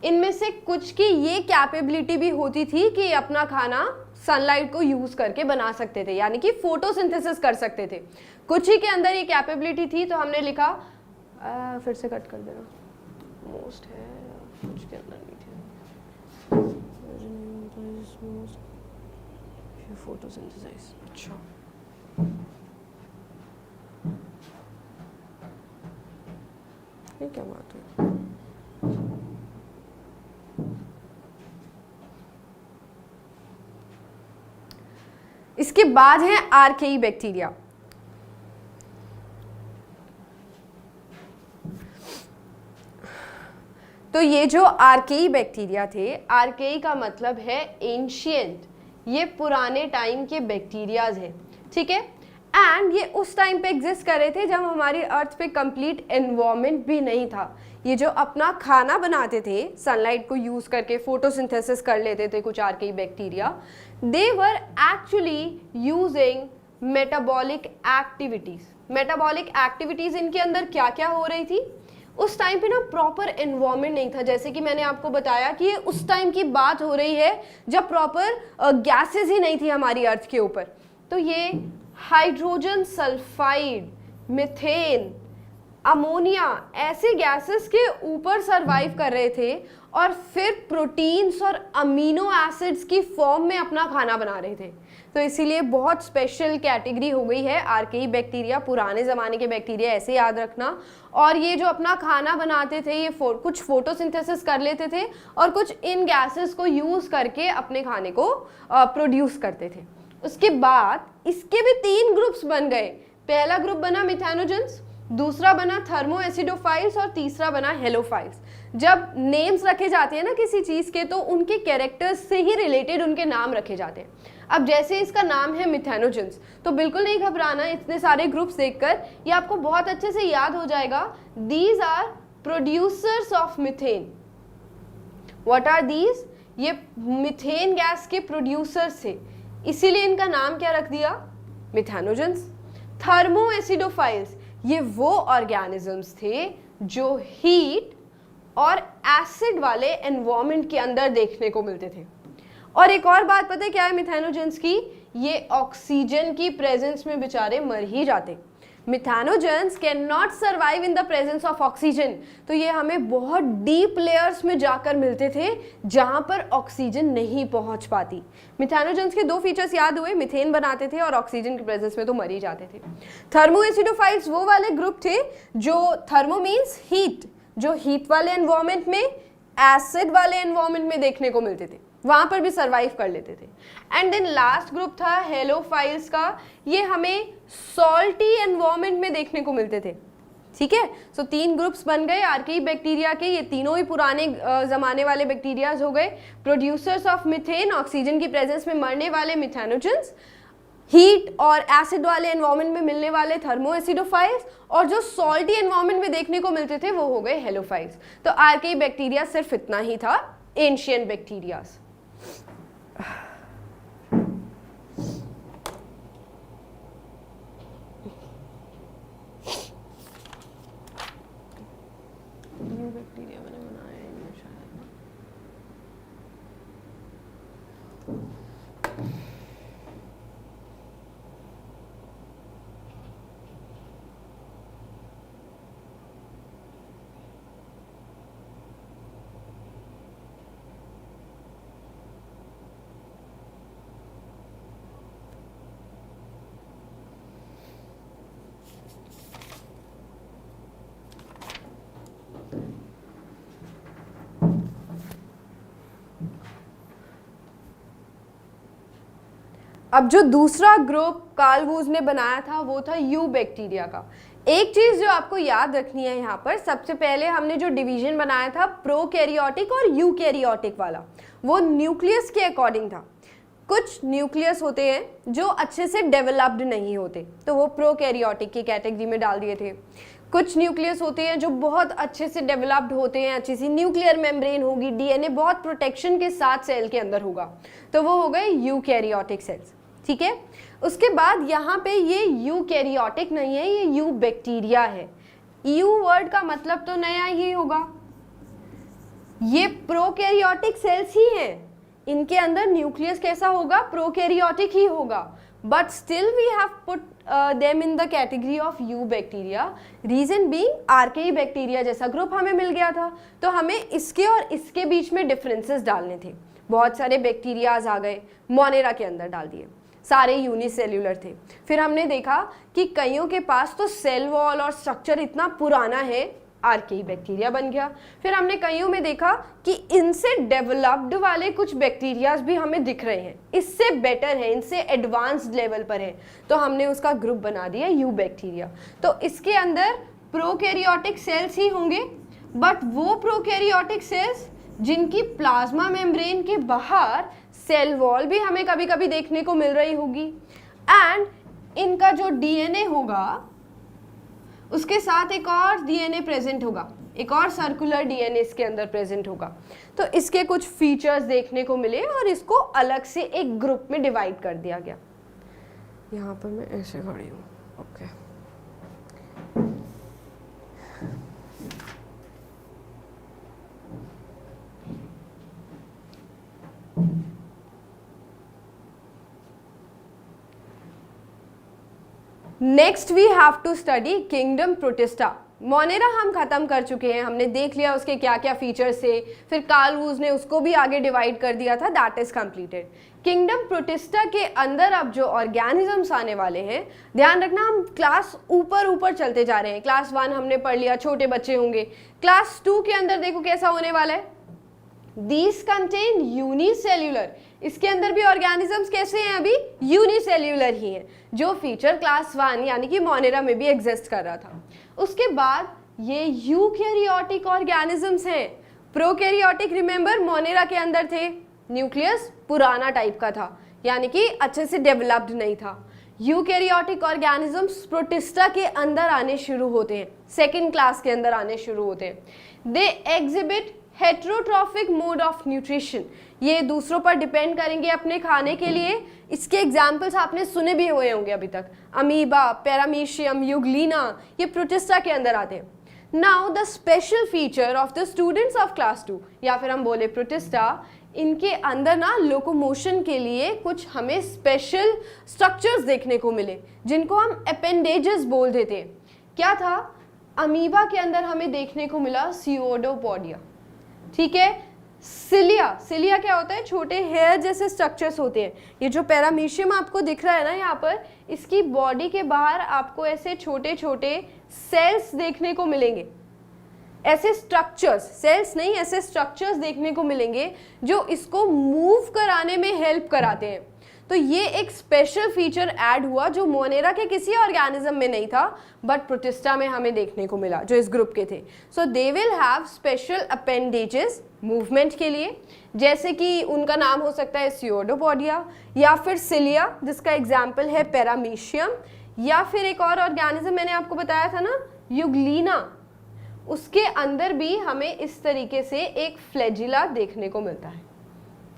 इनमें से कुछ की ये कैपेबिलिटी भी होती थी कि अपना खाना सनलाइट को यूज करके बना सकते थे, यानी कि फोटोसिंथेसिस कर सकते थे। कुछ ही के अंदर ये कैपेबिलिटी थी, तो हमने लिखा फिर से कट कर देना, मोस्ट है, कुछ के अंदर नहीं थे, फोटोसिंथेसिस। अच्छा, ये क्या बात है? इसके बाद है आर्केई बैक्टीरिया। तो ये जो आर्केई बैक्टीरिया थे, आर्केई का मतलब है एंशियंट, ये पुराने टाइम के बैक्टीरियाज हैं, ठीक है। एंड ये उस टाइम पे एग्जिस्ट कर रहे थे जब हमारी अर्थ पे कंप्लीट एनवायरनमेंट भी नहीं था। ये जो अपना खाना बनाते थे सनलाइट को यूज करके, फोटोसिंथेसिस कर लेते थे कुछ archaebacteria, they were actually using metabolic activities. Metabolic activities इनके अंदर क्या क्या हो रही थी? उस टाइम पे ना प्रॉपर एनवायरनमेंट नहीं था, जैसे कि मैंने आपको बताया कि ये उस टाइम की बात हो रही है जब प्रॉपर गैसेस ही नहीं थी हमारी अर्थ के ऊपर। तो ये हाइड्रोजन सल्फाइड, मीथेन, अमोनिया ऐसे गैसेस के ऊपर सरवाइव कर रहे थे और फिर प्रोटीन्स और अमीनो एसिड्स की फॉर्म में अपना खाना बना रहे थे। तो इसीलिए बहुत स्पेशल कैटेगरी हो गई है आर्केई बैक्टीरिया। पुराने ज़माने के बैक्टीरिया ऐसे याद रखना। और ये जो अपना खाना बनाते थे ये कुछ फोटोसिंथेसिस कर लेते थे और कुछ इन गैसेस को यूज़ करके अपने खाने को प्रोड्यूस करते थे। उसके बाद इसके भी 3 ग्रुप्स बन गए। पहला ग्रुप बना मिथेनोजेंस, दूसरा बना थर्मो एसिडोफाइल्स और तीसरा बना हेलोफाइल्स। जब नेम्स रखे जाते हैं ना किसी चीज़ के तो उनके कैरेक्टर्स से ही रिलेटेड उनके नाम रखे जाते हैं। अब जैसे इसका नाम है मिथेनोजेंस तो बिल्कुल नहीं घबराना इतने सारे ग्रुप्स देखकर, ये आपको बहुत अच्छे से याद हो जाएगा। These are producers of methane. What are these? ये मिथेन गैस के प्रोड्यूसर्स थे, इसीलिए इनका नाम क्या रख दिया? मिथेनोजेंस। थर्मो एसिडोफाइल्स ये वो ऑर्गेनिजम्स थे जो हीट और एसिड वाले एनवायरनमेंट के अंदर देखने को मिलते थे। और एक और बात पता है क्या है मिथेनोजेंस की? ये ऑक्सीजन की प्रेजेंस में बेचारे मर ही जाते। Methanogens can not survive in the presence of oxygen. तो ये हमें बहुत डीप लेयर्स में जाकर मिलते थे जहां पर ऑक्सीजन नहीं पहुंच पाती। मिथेनोजेंस के 2 फीचर्स याद हुए, मिथेन बनाते थे और ऑक्सीजन की प्रेजेंस में तो मर ही जाते थे। थर्मो एसिडोफाइल्स वो वाले ग्रुप थे जो थर्मो मीन्स हीट, जो हीट वाले एनवायरनमेंट में, एसिड वाले एनवायरनमेंट में देखने को मिलते थे, वहां पर भी सरवाइव कर लेते थे। एंड देन लास्ट ग्रुप था हेलोफाइल्स का, ये हमें सॉल्टी एनवायरनमेंट में देखने को मिलते थे। ठीक है, सो 3 ग्रुप्स बन गए आर्केई बैक्टीरिया के। ये तीनों ही पुराने जमाने वाले बैक्टीरियाज हो गए। प्रोड्यूसर्स ऑफ मीथेन, ऑक्सीजन की प्रेजेंस में मरने वाले मिथेनोजेंस, हीट और एसिड वाले एनवायरनमेंट में मिलने वाले थर्मो एसिडोफाइल्स, और जो सॉल्टी एनवायरनमेंट में देखने को मिलते थे वो हो गए हेलोफाइल्स। तो आर्केई बैक्टीरिया सिर्फ इतना ही था, एंशिएंट बैक्टीरियाज। बैक्टीरिया मैंने बनाया है शायद। अब जो दूसरा ग्रुप कार्ल वूज ने बनाया था वो था यू बैक्टीरिया का। एक चीज जो आपको याद रखनी है यहाँ पर, सबसे पहले हमने जो डिवीजन बनाया था प्रोकैरियोटिक और यूकैरियोटिक वाला, वो न्यूक्लियस के अकॉर्डिंग था। कुछ न्यूक्लियस होते हैं जो अच्छे से डेवलप्ड नहीं होते, तो वो प्रोकैरियोटिक की कैटेगरी में डाल दिए थे। कुछ न्यूक्लियस होते हैं जो बहुत अच्छे से डेवलप्ड होते हैं, अच्छी सी न्यूक्लियर मेम्ब्रेन होगी, डीएनए बहुत प्रोटेक्शन के साथ सेल के अंदर होगा, तो वो हो गए यूकैरियोटिक सेल्स। ठीक है, उसके बाद यहाँ पे ये यूकैरियोटिक नहीं है, ये यू बैक्टीरिया है। यू वर्ड का मतलब तो नया ही होगा, ये प्रोकैरियोटिक सेल्स ही हैं, इनके अंदर न्यूक्लियस कैसा होगा? प्रोकैरियोटिक ही होगा, but still we have put them in the category of eubacteria. Reason being archaebacteria जैसा ग्रुप हमें मिल गया था, तो हमें इसके और इसके बीच में डिफरेंसेस डालने थे। बहुत सारे बैक्टीरियाज आ गए, मोनेरा के अंदर डाल दिए, सारे यूनिसेल्यूलर थे। फिर हमने देखा कि कईयों के पास तो सेल वॉल और स्ट्रक्चर इतना पुराना है, आर्केई बैक्टीरिया बन गया। फिर हमने कईयों में देखा कि इनसे डेवलप्ड वाले कुछ बैक्टीरियाज भी हमें दिख रहे हैं, इससे बेटर है, इनसे एडवांस्ड लेवल पर है, तो हमने उसका ग्रुप बना दिया यू बैक्टीरिया। तो इसके अंदर प्रोकैरियोटिक सेल्स ही होंगे, बट वो प्रोकैरियोटिक सेल्स जिनकी प्लाज्मा मेम्ब्रेन के बाहर सेल वॉल भी हमें कभी कभी देखने को मिल रही होगी, एंड इनका जो डीएनए होगा उसके साथ एक और डीएनए प्रेजेंट होगा, एक और सर्कुलर डीएनए इसके अंदर प्रेजेंट होगा। तो इसके कुछ फीचर्स देखने को मिले और इसको अलग से एक ग्रुप में डिवाइड कर दिया गया। यहाँ पर मैं ऐसे खड़ी हूँ, okay. Next we have to study kingdom protista. Monera हम खत्म कर चुके हैं, हमने देख लिया उसके क्या क्या फीचर्स थे, फिर कार्ल वूज ने उसको भी आगे डिवाइड कर दिया था, that is completed. Kingdom protista के अंदर अब जो ऑर्गेनिजम्स आने वाले हैं, ध्यान रखना हम क्लास ऊपर ऊपर चलते जा रहे हैं। क्लास 1 हमने पढ़ लिया, छोटे बच्चे होंगे। क्लास 2 के अंदर देखो कैसा होने वाला है, दीज कंटेन यूनिसेल्यूलर, इसके अंदर भी ऑर्गेनिजम्स कैसे हैं, अभी यूनिसेल्यूलर ही हैं, जो फीचर क्लास 1 यानी कि मोनेरा में भी एग्जिस्ट कर रहा था। उसके बाद ये यूकैरियोटिक ऑर्गेनिजम्स हैं। प्रोकैरियोटिक रिमेंबर मोनेरा के अंदर थे, न्यूक्लियस पुराना टाइप का था, यानी कि अच्छे से डेवलप्ड नहीं था। यूकैरियोटिक ऑर्गेनिजम्स प्रोटिस्टा के अंदर आने शुरू होते हैं, सेकेंड क्लास के अंदर आने शुरू होते हैं। They exhibit heterotrophic mode of nutrition, ये दूसरों पर डिपेंड करेंगे अपने खाने के लिए। इसके एग्जाम्पल्स आपने सुने भी हुए होंगे अभी तक, अमीबा, पैरामीशियम, यूग्लिना, ये प्रोटिस्टा के अंदर आते हैं। Now the special feature of the students of class 2 या फिर हम बोले प्रोटिस्टा, इनके अंदर ना लोकोमोशन के लिए कुछ हमें स्पेशल स्ट्रक्चर्स देखने को मिले, जिनको हम अपेंडेजेस बोल देते हैं। क्या था, अमीबा के अंदर हमें देखने को मिला सियोडोपोडिया, ठीक है। सिलिया क्या होता है, छोटे हेयर जैसे स्ट्रक्चर्स होते हैं। ये जो पैरामीशियम आपको दिख रहा है ना यहाँ पर, इसकी बॉडी के बाहर आपको ऐसे छोटे छोटे सेल्स देखने को मिलेंगे, ऐसे स्ट्रक्चर्स, सेल्स नहीं, ऐसे स्ट्रक्चर्स देखने को मिलेंगे जो इसको मूव कराने में हेल्प कराते हैं। तो ये एक स्पेशल फीचर ऐड हुआ जो मोनेरा के किसी ऑर्गेनिज्म में नहीं था, बट प्रोटिस्टा में हमें देखने को मिला जो इस ग्रुप के थे। So they will have special appendages movement के लिए, जैसे कि उनका नाम हो सकता है सियोडोपोडिया या फिर सिलिया, जिसका एग्जाम्पल है पैरामीशियम, या फिर एक और ऑर्गेनिज्म मैंने आपको बताया था ना, यूग्लिना, उसके अंदर भी हमें इस तरीके से एक फ्लैजिला देखने को मिलता है,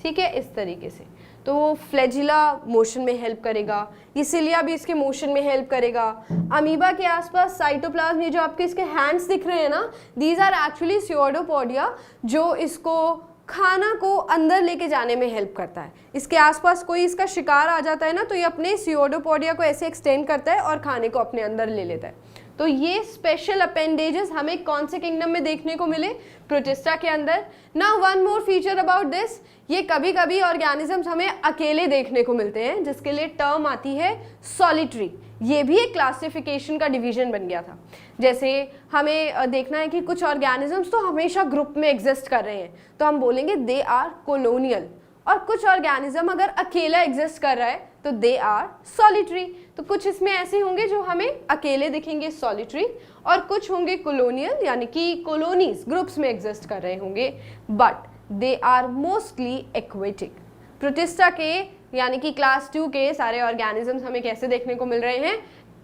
ठीक है, इस तरीके से। तो वो फ्लैजिला मोशन में हेल्प करेगा, ये सिलिया भी इसके मोशन में हेल्प करेगा। अमीबा के आसपास साइटोप्लाज्म, ये जो आपके इसके हैंड्स दिख रहे हैं ना, दीज आर एक्चुअली सियोडोपोडिया, जो इसको खाना को अंदर लेके जाने में हेल्प करता है। इसके आसपास कोई इसका शिकार आ जाता है ना, तो ये अपने सियोडोपोडिया को ऐसे एक्सटेंड करता है और खाने को अपने अंदर ले लेता है। तो ये स्पेशल अपेंडेजेस हमें कौन से किंगडम में देखने को मिले, प्रोटिस्टा के अंदर। Now one more feature about this, ये कभी कभी ऑर्गेनिजम्स हमें अकेले देखने को मिलते हैं, जिसके लिए टर्म आती है सॉलिटरी। ये भी एक क्लासिफिकेशन का डिवीजन बन गया था। जैसे हमें देखना है कि कुछ ऑर्गेनिजम्स तो हमेशा ग्रुप में एग्जिस्ट कर रहे हैं, तो हम बोलेंगे दे आर कोलोनियल, और कुछ ऑर्गेनिज्म अगर अकेला एग्जिस्ट कर रहा है तो दे आर सॉलिटरी। तो कुछ इसमें ऐसे होंगे जो हमें अकेले दिखेंगे सॉलिटरी, और कुछ होंगे कोलोनियल यानी कि कॉलोनीज ग्रुप्स में एग्जिस्ट कर रहे होंगे, but they are mostly aquatic. Protista के यानी कि क्लास 2 के सारे ऑर्गेनिजम्स हमें कैसे देखने को मिल रहे हैं,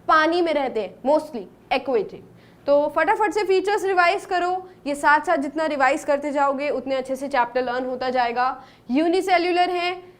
पानी में रहते हैं, मोस्टली एक्वेटिक। तो फटाफट से फीचर्स रिवाइज करो, ये साथ साथ जितना रिवाइज करते जाओगे उतने अच्छे से चैप्टर लर्न होता जाएगा। यूनिसेल्यूलर है,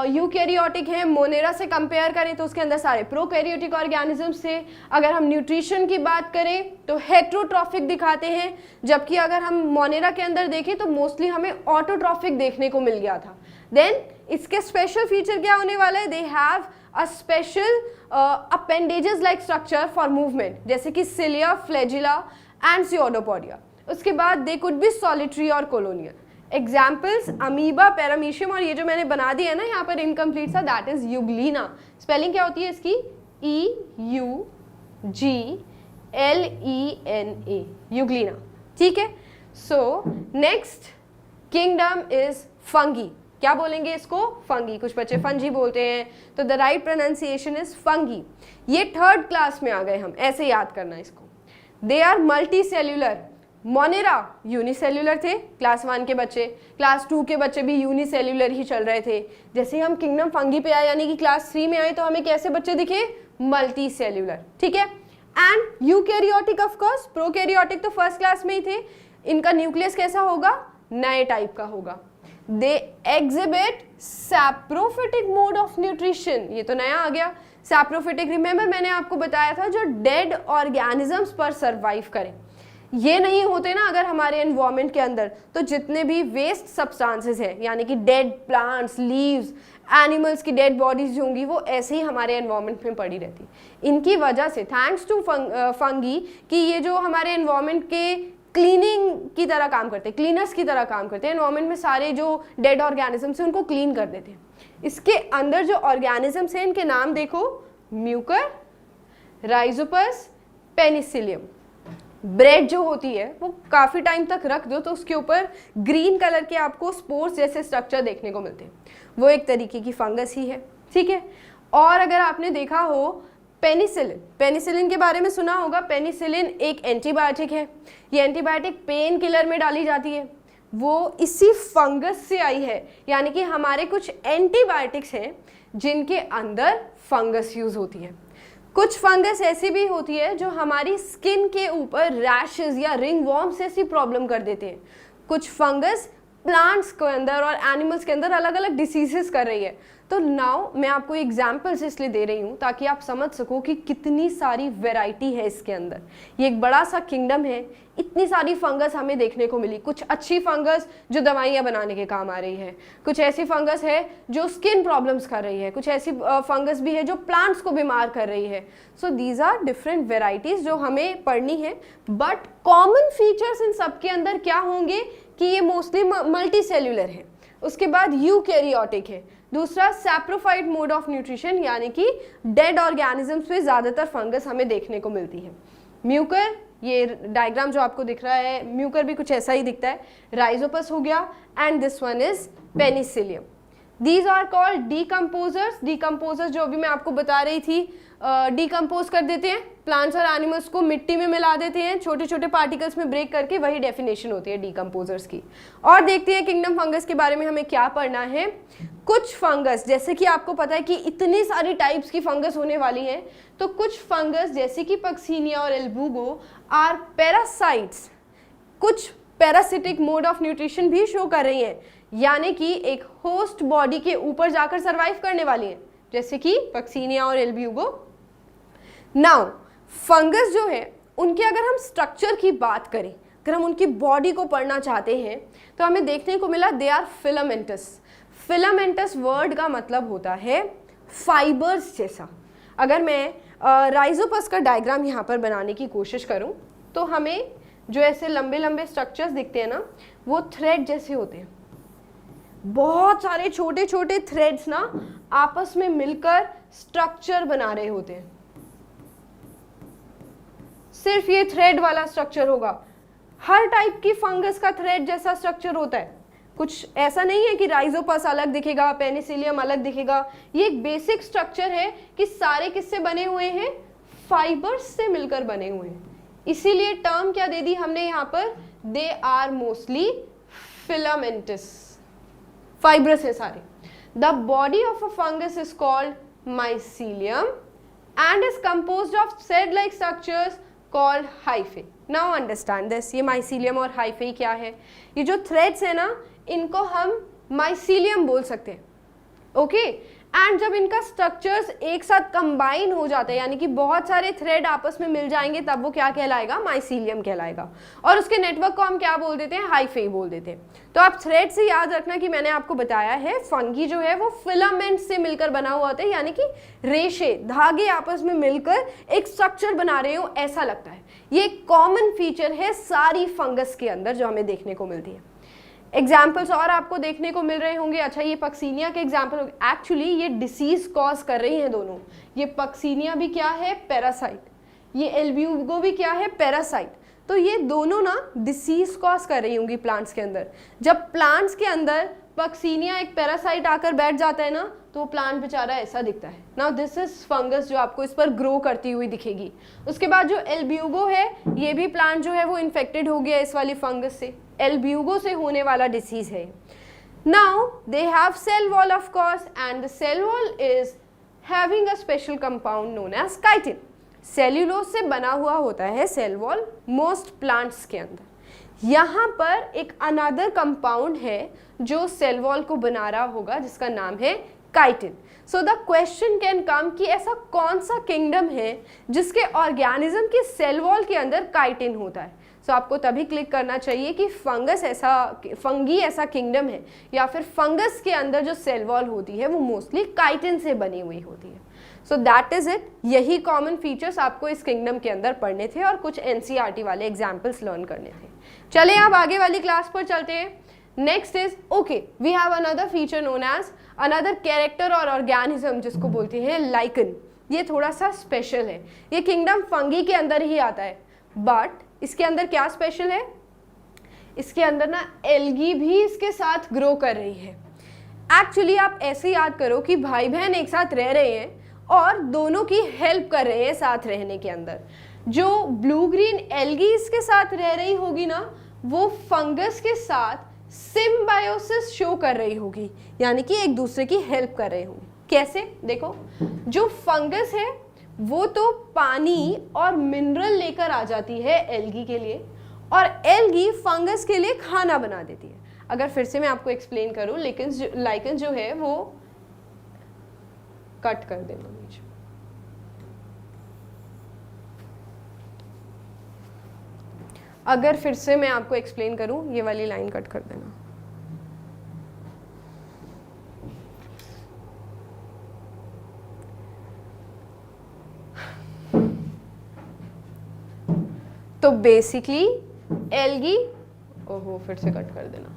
यूकैरियोटिक है, मोनेरा से कंपेयर करें तो उसके अंदर सारे प्रोकैरियोटिक ऑर्गेनिजम्स थे। अगर हम न्यूट्रिशन की बात करें तो हेट्रोट्रॉफिक दिखाते हैं, जबकि अगर हम मोनेरा के अंदर देखें तो मोस्टली हमें ऑटोट्रॉफिक देखने को मिल गया था। देन इसके स्पेशल फीचर क्या होने वाला है, दे have a special appendages like structure for movement, जैसे कि सिलिया, फ्लैजिला एंड सियोडोपोडिया। उसके बाद दे कुड बी सॉलिटरी और कोलोनियल। एग्जाम्पल्स अमीबा, पैरामीशियम, और ये जो मैंने बना दिया है ना यहाँ पर इनकम्प्लीट सा, दैट इज यूग्लिना। स्पेलिंग क्या होती है इसकी, EUGLENA, यूग्लिना, ठीक है। So next kingdom is fungi. क्या बोलेंगे इसको, फंगी। कुछ बच्चे फंजी बोलते हैं, तो the right pronunciation is fungi. ये थर्ड क्लास में आ गए हम, ऐसे याद करना इसको। They are multi cellular. Monera unicellular थे, क्लास 1 के बच्चे, क्लास 2 के बच्चे भी यूनिसेल्यूलर ही चल रहे थे। जैसे हम किंगडम फंगी पे आए यानी कि क्लास 3 में आए तो हमें कैसे बच्चे दिखे, मल्टी सेल्यूलर, ठीक है। And eukaryotic of course, prokaryotic तो फर्स्ट क्लास में ही थे। इनका न्यूक्लियस कैसा होगा, नए टाइप का होगा। They exhibit saprophytic mode of nutrition, ये तो नया आ गया। सैप्रोफिटिक रिमेंबर मैंने आपको बताया था, जो डेड ऑर्गेनिजम्स पर सर्वाइव करें। ये नहीं होते ना अगर हमारे एनवायरमेंट के अंदर, तो जितने भी वेस्ट सब्सटेंसेस हैं यानी कि डेड प्लांट्स, लीव्स एनिमल्स की डेड बॉडीज जो होंगी वो ऐसे ही हमारे एनवायरनमेंट में पड़ी रहती। इनकी वजह से थैंक्स टू फंगी कि ये जो हमारे एनवायरनमेंट के क्लीनिंग की तरह काम करते हैं, क्लीनर्स की तरह काम करते हैं, एनवायरनमेंट में सारे जो डेड ऑर्गेनिजम्स हैं उनको क्लीन कर देते हैं। इसके अंदर जो ऑर्गेनिजम्स हैं इनके नाम देखो, म्यूकर, राइजोपस, पेनिसिलियम। ब्रेड जो होती है वो काफ़ी टाइम तक रख दो तो उसके ऊपर ग्रीन कलर के आपको स्पोर्स जैसे स्ट्रक्चर देखने को मिलते हैं, वो एक तरीके की फंगस ही है, ठीक है। और अगर आपने देखा हो पेनिसिलिन, पेनिसिलिन के बारे में सुना होगा। पेनिसिलिन एक एंटीबायोटिक है, ये एंटीबायोटिक पेन किलर में डाली जाती है, वो इसी फंगस से आई है। यानी कि हमारे कुछ एंटीबायोटिक्स हैं जिनके अंदर फंगस यूज होती है। कुछ फंगस ऐसी भी होती है जो हमारी स्किन के ऊपर रैशेस या रिंग वॉर्म्स ऐसी प्रॉब्लम कर देते हैं। कुछ फंगस प्लांट्स के अंदर और एनिमल्स के अंदर अलग अलग डिसीजेस कर रही है। तो नाउ मैं आपको एग्जाम्पल्स इसलिए दे रही हूँ ताकि आप समझ सको कि कितनी सारी वैरायटी है इसके अंदर। ये एक बड़ा सा किंगडम है, इतनी सारी फंगस हमें देखने को मिली। कुछ अच्छी फंगस जो दवाइयाँ बनाने के काम आ रही है, कुछ ऐसी फंगस है जो स्किन प्रॉब्लम्स कर रही है, कुछ ऐसी फंगस भी है जो प्लांट्स को बीमार कर रही है। So these are different varieties जो हमें पढ़नी है। बट कॉमन फीचर्स इन सबके अंदर क्या होंगे कि ये मोस्टली मल्टी सेल्यूलर है, उसके बाद यूकैरियोटिक है, दूसरा सैप्रोफाइट मोड ऑफ न्यूट्रिशन यानी कि डेड ऑर्गेनिजम्स पे ज़्यादातर फंगस हमें देखने को मिलती है। म्यूकर, ये डायग्राम जो आपको दिख रहा है, म्यूकर भी कुछ ऐसा ही दिखता है। राइजोपस हो गया and this one is penicillium. These are called decomposers. Decomposers जो अभी मैं आपको बता रही थी, डीकम्पोज कर देते हैं प्लांट्स और एनिमल्स को, मिट्टी में मिला देते हैं, छोटे छोटे पार्टिकल्स में ब्रेक करके, वही डेफिनेशन होती है डीकम्पोजर्स की। और देखते हैं किंगडम फंगस के बारे में हमें क्या पढ़ना है। कुछ फंगस, जैसे कि आपको पता है कि इतनी सारी टाइप्स की फंगस होने वाली हैं, तो कुछ फंगस जैसे कि पक्सीनिया और एल्बुगो आर पैरासाइट्स, कुछ पैरासिटिक मोड ऑफ न्यूट्रिशन भी शो कर रही हैं, यानी कि एक होस्ट बॉडी के ऊपर जाकर सर्वाइव करने वाली हैं, जैसे कि पक्सीनिया और एल्बुगो। नाउ फंगस जो है उनके अगर हम स्ट्रक्चर की बात करें, अगर हम उनकी बॉडी को पढ़ना चाहते हैं तो हमें देखने को मिला they are filamentous. Filamentous word का मतलब होता है फाइबर्स जैसा। अगर मैं राइजोपस का डायग्राम यहाँ पर बनाने की कोशिश करूँ तो हमें जो ऐसे लंबे लंबे स्ट्रक्चर्स दिखते हैं ना, वो थ्रेड जैसे होते हैं। बहुत सारे छोटे छोटे थ्रेड्स ना आपस में मिलकर स्ट्रक्चर बना रहे होते हैं। सिर्फ ये थ्रेड वाला स्ट्रक्चर होगा। हर टाइप की फंगस का थ्रेड जैसा स्ट्रक्चर होता है। कुछ ऐसा नहीं है कि राइजोपस अलग दिखेगा, पेनिसिलियम अलग दिखेगा। ये एक बेसिक स्ट्रक्चर है कि सारे किससे बने हुए हैं, फाइबर्स से मिलकर बने हुए हैं। इसीलिए टर्म क्या दे दी हमने यहाँ पर, they are mostly filamentous, fibrous है सारे। The body of a fungus is called mycelium and is composed of thread like structures called hyphae. Now understand this. ये माइसीलियम और हाइफे क्या है? ये जो थ्रेड्स है ना, इनको हम माइसीलियम बोल सकते हैं, ओके। एंड जब इनका स्ट्रक्चर्स एक साथ कंबाइन हो जाते हैं, यानी कि बहुत सारे थ्रेड आपस में मिल जाएंगे, तब वो क्या कहलाएगा, माइसीलियम कहलाएगा। और उसके नेटवर्क को हम क्या बोल देते हैं, हाइफे बोल देते हैं। तो आप थ्रेड से याद रखना कि मैंने आपको बताया है फंगी जो है वो फिलामेंट से मिलकर बना हुआ होता है, यानी कि रेशे, धागे आपस में मिलकर एक स्ट्रक्चर बना रहे हो ऐसा लगता है। ये कॉमन फीचर है सारी फंगस के अंदर जो हमें देखने को मिलती है। एग्जाम्पल्स और आपको देखने को मिल रहे होंगे। अच्छा, ये पक्सीनिया के एग्जाम्पल होंगे। एक्चुअली ये डिसीज कॉज कर रही हैं दोनों। ये पक्सीनिया भी क्या है, पैरासाइट, ये एल्ब्यूगो भी क्या है, पैरासाइट। तो ये दोनों ना डिसीज कॉज कर रही होंगी प्लांट्स के अंदर। जब प्लांट्स के अंदर पक्सीनिया एक पैरासाइट आकर बैठ जाता है ना, तो वो प्लांट बेचारा ऐसा दिखता है। नाउ दिस इज फंगस जो आपको इस पर ग्रो करती हुई दिखेगी। उसके बाद जो एल्ब्यूगो है, ये भी प्लांट जो है वो इन्फेक्टेड हो गया इस वाली फंगस से। एल्ब्यूगो से होने वाला डिसीज है। Now they have cell wall of course and the cell wall is having a special compound known as chitin. Cellulose से बना हुआ होता है सेल वॉल मोस्ट प्लांट्स के अंदर। यहाँ पर एक अनदर कंपाउंड है जो सेल वॉल को बना रहा होगा, जिसका नाम है chitin. So the question can come कि ऐसा कौन सा किंगडम है जिसके ऑर्गेनिज्म के सेल वॉल के अंदर काइटिन होता है। सो आपको तभी क्लिक करना चाहिए कि फंगी ऐसा किंगडम है या फिर फंगस के अंदर जो सेल वॉल होती है वो मोस्टली काइटिन से बनी हुई होती है। So that is it. यही कॉमन फीचर्स आपको इस किंगडम के अंदर पढ़ने थे और कुछ एनसीईआरटी वाले एग्जाम्पल्स लर्न करने थे। चले अब आगे वाली क्लास पर चलते हैं। Next is okay, we have another feature known as another character और ऑर्गेनिज्म, जिसको बोलते हैं लाइकन। ये थोड़ा सा स्पेशल है, ये किंगडम फंगी के अंदर ही आता है, बट इसके अंदर क्या स्पेशल है, इसके अंदर ना एल्गी भी इसके साथ ग्रो कर रही है। एक्चुअली आप ऐसे याद करो कि भाई बहन एक साथ रह रहे हैं और दोनों की हेल्प कर रहे हैं साथ रहने के अंदर। जो ब्लू ग्रीन एल्गी इसके साथ रह रही होगी ना, वो फंगस के साथ सिम्बायोसिस शो कर रही होगी, यानी कि एक दूसरे की हेल्प कर रहे होंगे। कैसे? देखो, जो फंगस है वो तो पानी और मिनरल लेकर आ जाती है एल्गी के लिए, और एल्गी फंगस के लिए खाना बना देती है। अगर फिर से मैं आपको एक्सप्लेन करूं, लेकिन लाइकन जो है वो कट कर देना नीचे। अगर फिर से मैं आपको एक्सप्लेन करूं, ये वाली लाइन कट कर देना। तो बेसिकली एल्गी, ओहो फिर से कट कर देना।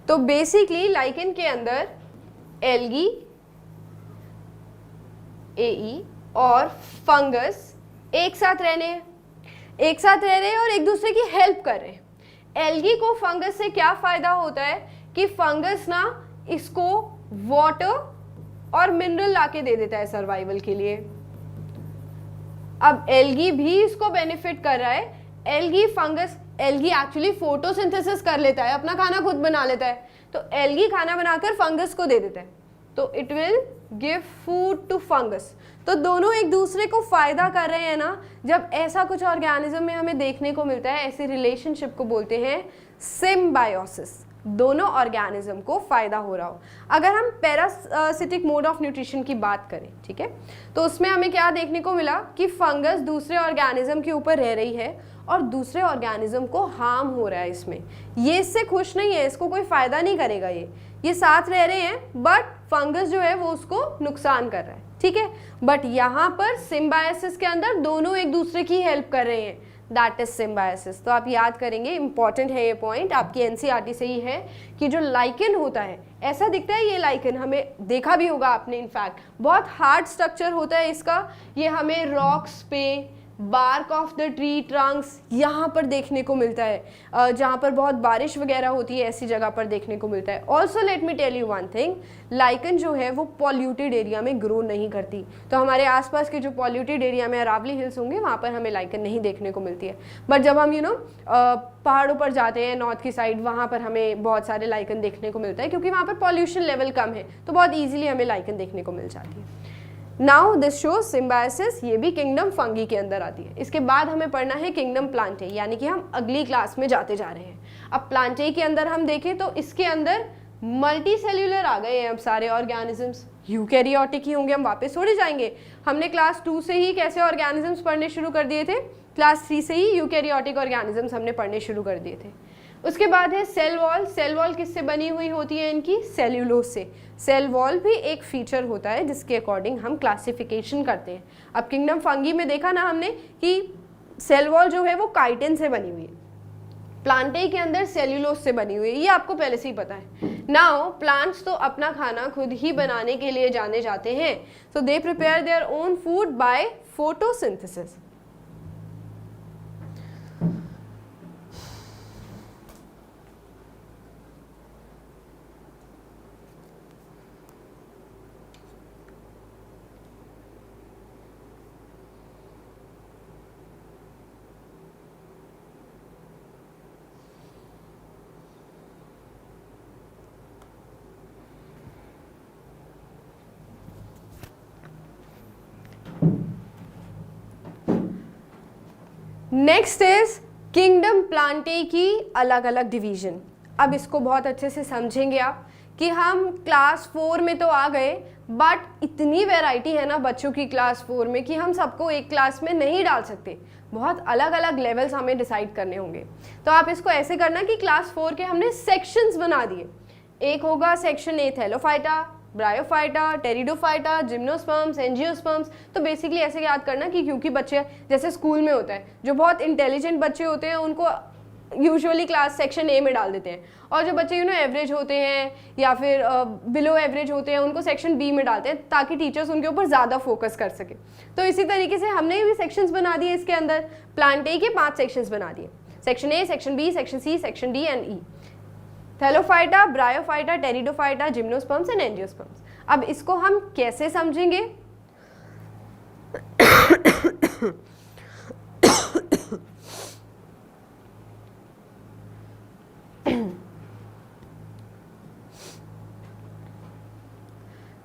तो बेसिकली लाइकन के अंदर एल्गी, एई और फंगस एक साथ रह रहे हैं और एक दूसरे की हेल्प कर रहे हैं। एल्गी को फंगस से क्या फायदा होता है कि फंगस ना इसको वाटर और मिनरल लाके दे देता है सर्वाइवल के लिए। अब एल्गी भी इसको बेनिफिट कर रहा है। एल्गी एक्चुअली फोटोसिंथेसिस कर लेता है, अपना खाना खुद बना लेता है, तो एल्गी खाना बनाकर फंगस को दे देता है, तो it will give food to fungus. तो दोनों एक दूसरे को फायदा कर रहे हैं ना। जब ऐसा कुछ ऑर्गेनिज्म में हमें देखने को मिलता है, ऐसी रिलेशनशिप को बोलते हैं सिम्बायोसिस। दोनों ऑर्गेनिज्म को फायदा हो रहा हो। अगर हम पैरासिटिक मोड ऑफ न्यूट्रिशन की बात करें, ठीक है, तो उसमें हमें क्या देखने को मिला कि फंगस दूसरे ऑर्गेनिज्म के ऊपर रह रही है और दूसरे ऑर्गेनिज्म को हार्म हो रहा है। इसमें ये इससे खुश नहीं है, इसको कोई फायदा नहीं करेगा। ये साथ रह रहे हैं बट फंगस जो है वो उसको नुकसान कर रहा है, ठीक है। बट यहाँ पर सिम्बायोसिस के अंदर दोनों एक दूसरे की हेल्प कर रहे हैं, दैट इज सिम्बायोसिस। तो आप याद करेंगे, इंपॉर्टेंट है ये पॉइंट, आपकी एनसीईआरटी से ही है कि जो लाइकन होता है, ऐसा दिखता है ये लाइकन, हमें देखा भी होगा आपने, इनफैक्ट बहुत हार्ड स्ट्रक्चर होता है इसका। ये हमें रॉक्स पे, bark of the tree trunks यहाँ पर देखने को मिलता है, जहाँ पर बहुत बारिश वगैरह होती है ऐसी जगह पर देखने को मिलता है। Also let me tell you one thing, lichen जो है वो पॉल्यूटेड एरिया में ग्रो नहीं करती। तो हमारे आसपास के जो पॉल्यूटेड एरिया में अरावली हिल्स होंगे वहाँ पर हमें लाइकन नहीं देखने को मिलती है। बट जब हम पहाड़ों पर जाते हैं नॉर्थ की साइड, वहाँ पर हमें बहुत सारे लाइकन देखने को मिलता है, क्योंकि वहाँ पर पॉल्यूशन लेवल कम है, तो बहुत ईजिली हमें लाइकन देखने को मिल जाती है। नाउ दिस शोज सिम्बायोसिस, ये भी किंगडम फंगी के अंदर आती है। इसके बाद हमें पढ़ना है किंगडम प्लांटे, यानी कि हम अगली क्लास में जाते जा रहे हैं। अब प्लांटे के अंदर हम देखें तो इसके अंदर मल्टी सेल्यूलर आ गए हैं अब सारे ऑर्गेनिजम्स। यूकैरियोटिक ही होंगे, हम वापस थोड़ी जाएंगे। हमने क्लास 2 से ही कैसे ऑर्गेनिजम्स पढ़ने शुरू कर दिए थे, क्लास 3 से ही यूकैरियोटिक ऑर्गेनिजम्स हमने पढ़ने शुरू कर दिए थे। उसके बाद है सेल वॉल। सेल वॉल किससे बनी हुई होती है इनकी? सेल्यूलोज से। सेल वॉल भी एक फीचर होता है जिसके अकॉर्डिंग हम क्लासिफिकेशन करते हैं। अब किंगडम फंगी में देखा ना हमने कि सेल वॉल जो है वो काइटिन से बनी हुई है, प्लांटे के अंदर सेल्यूलोज से बनी हुई है, ये आपको पहले से ही पता है। नाउ प्लांट्स तो अपना खाना खुद ही बनाने के लिए जाने जाते हैं, so they prepare their own food by photosynthesis. Next is kingdom Plantae की अलग अलग डिवीजन। अब इसको बहुत अच्छे से समझेंगे आप कि हम क्लास 4 में तो आ गए, बट इतनी वैरायटी है ना बच्चों की क्लास 4 में कि हम सबको एक क्लास में नहीं डाल सकते, बहुत अलग अलग लेवल्स हमें डिसाइड करने होंगे। तो आप इसको ऐसे करना कि क्लास 4 के हमने सेक्शंस बना दिए। एक होगा section A Thallophyta, bryophyta, pteridophyta, gymnosperms, angiosperms. तो बेसिकली ऐसे याद करना कि क्योंकि बच्चे जैसे स्कूल में होता है, जो बहुत इंटेलिजेंट बच्चे होते हैं उनको यूजुअली क्लास सेक्शन ए में डाल देते हैं, और जो बच्चे एवरेज होते हैं या फिर बिलो एवरेज होते हैं उनको सेक्शन बी में डालते हैं, ताकि टीचर्स उनके ऊपर ज़्यादा फोकस कर सके। तो इसी तरीके से हमने भी सेक्शंस बना दिए इसके अंदर, प्लांट ए के 5 सेक्शंस बना दिए, section A, section B, section C, section D and E. Thallophyta, bryophyta, pteridophyta, gymnosperms and angiosperms. अब इसको हम कैसे समझेंगे?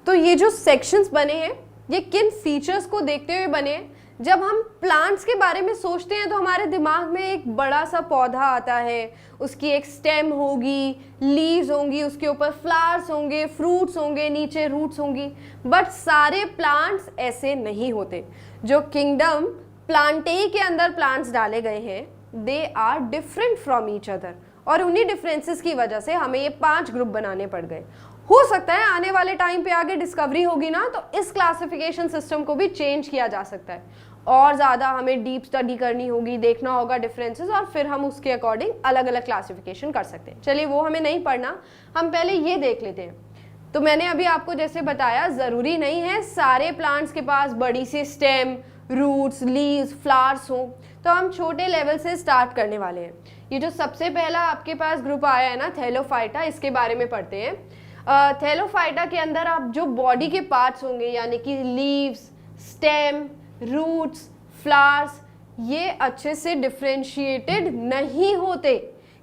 तो ये जो सेक्शंस बने हैं ये किन फीचर्स को देखते हुए बने हैं? जब हम प्लांट्स के बारे में सोचते हैं तो हमारे दिमाग में एक बड़ा सा पौधा आता है, उसकी एक स्टेम होगी, लीव्स होंगी, उसके ऊपर फ्लावर्स होंगे, फ्रूट्स होंगे, नीचे रूट्स होंगी। बट सारे प्लांट्स ऐसे नहीं होते। जो किंगडम प्लांटेई के अंदर प्लांट्स डाले गए हैं, they are different from each other, और उन्हीं डिफरेंसेस की वजह से हमें ये 5 ग्रुप बनाने पड़ गए। हो सकता है आने वाले टाइम पे आगे डिस्कवरी होगी ना, तो इस क्लासिफिकेशन सिस्टम को भी चेंज किया जा सकता है, और ज़्यादा हमें डीप स्टडी करनी होगी, देखना होगा डिफरेंसेस, और फिर हम उसके अकॉर्डिंग अलग अलग क्लासिफिकेशन कर सकते हैं। चलिए वो हमें नहीं पढ़ना, हम पहले ये देख लेते हैं। तो मैंने अभी आपको जैसे बताया, ज़रूरी नहीं है सारे प्लांट्स के पास बड़ी सी स्टेम, रूट्स, लीव्स, फ्लावर्स हों। तो हम छोटे लेवल से स्टार्ट करने वाले हैं। ये जो सबसे पहला आपके पास ग्रुप आया है ना, थैलोफाइटा, इसके बारे में पढ़ते हैं। थैलोफाइटा के अंदर आप जो बॉडी के पार्ट्स होंगे, यानी कि लीव्स, स्टेम, रूट्स, फ्लावर्स, ये अच्छे से डिफ्रेंशिएटेड नहीं होते।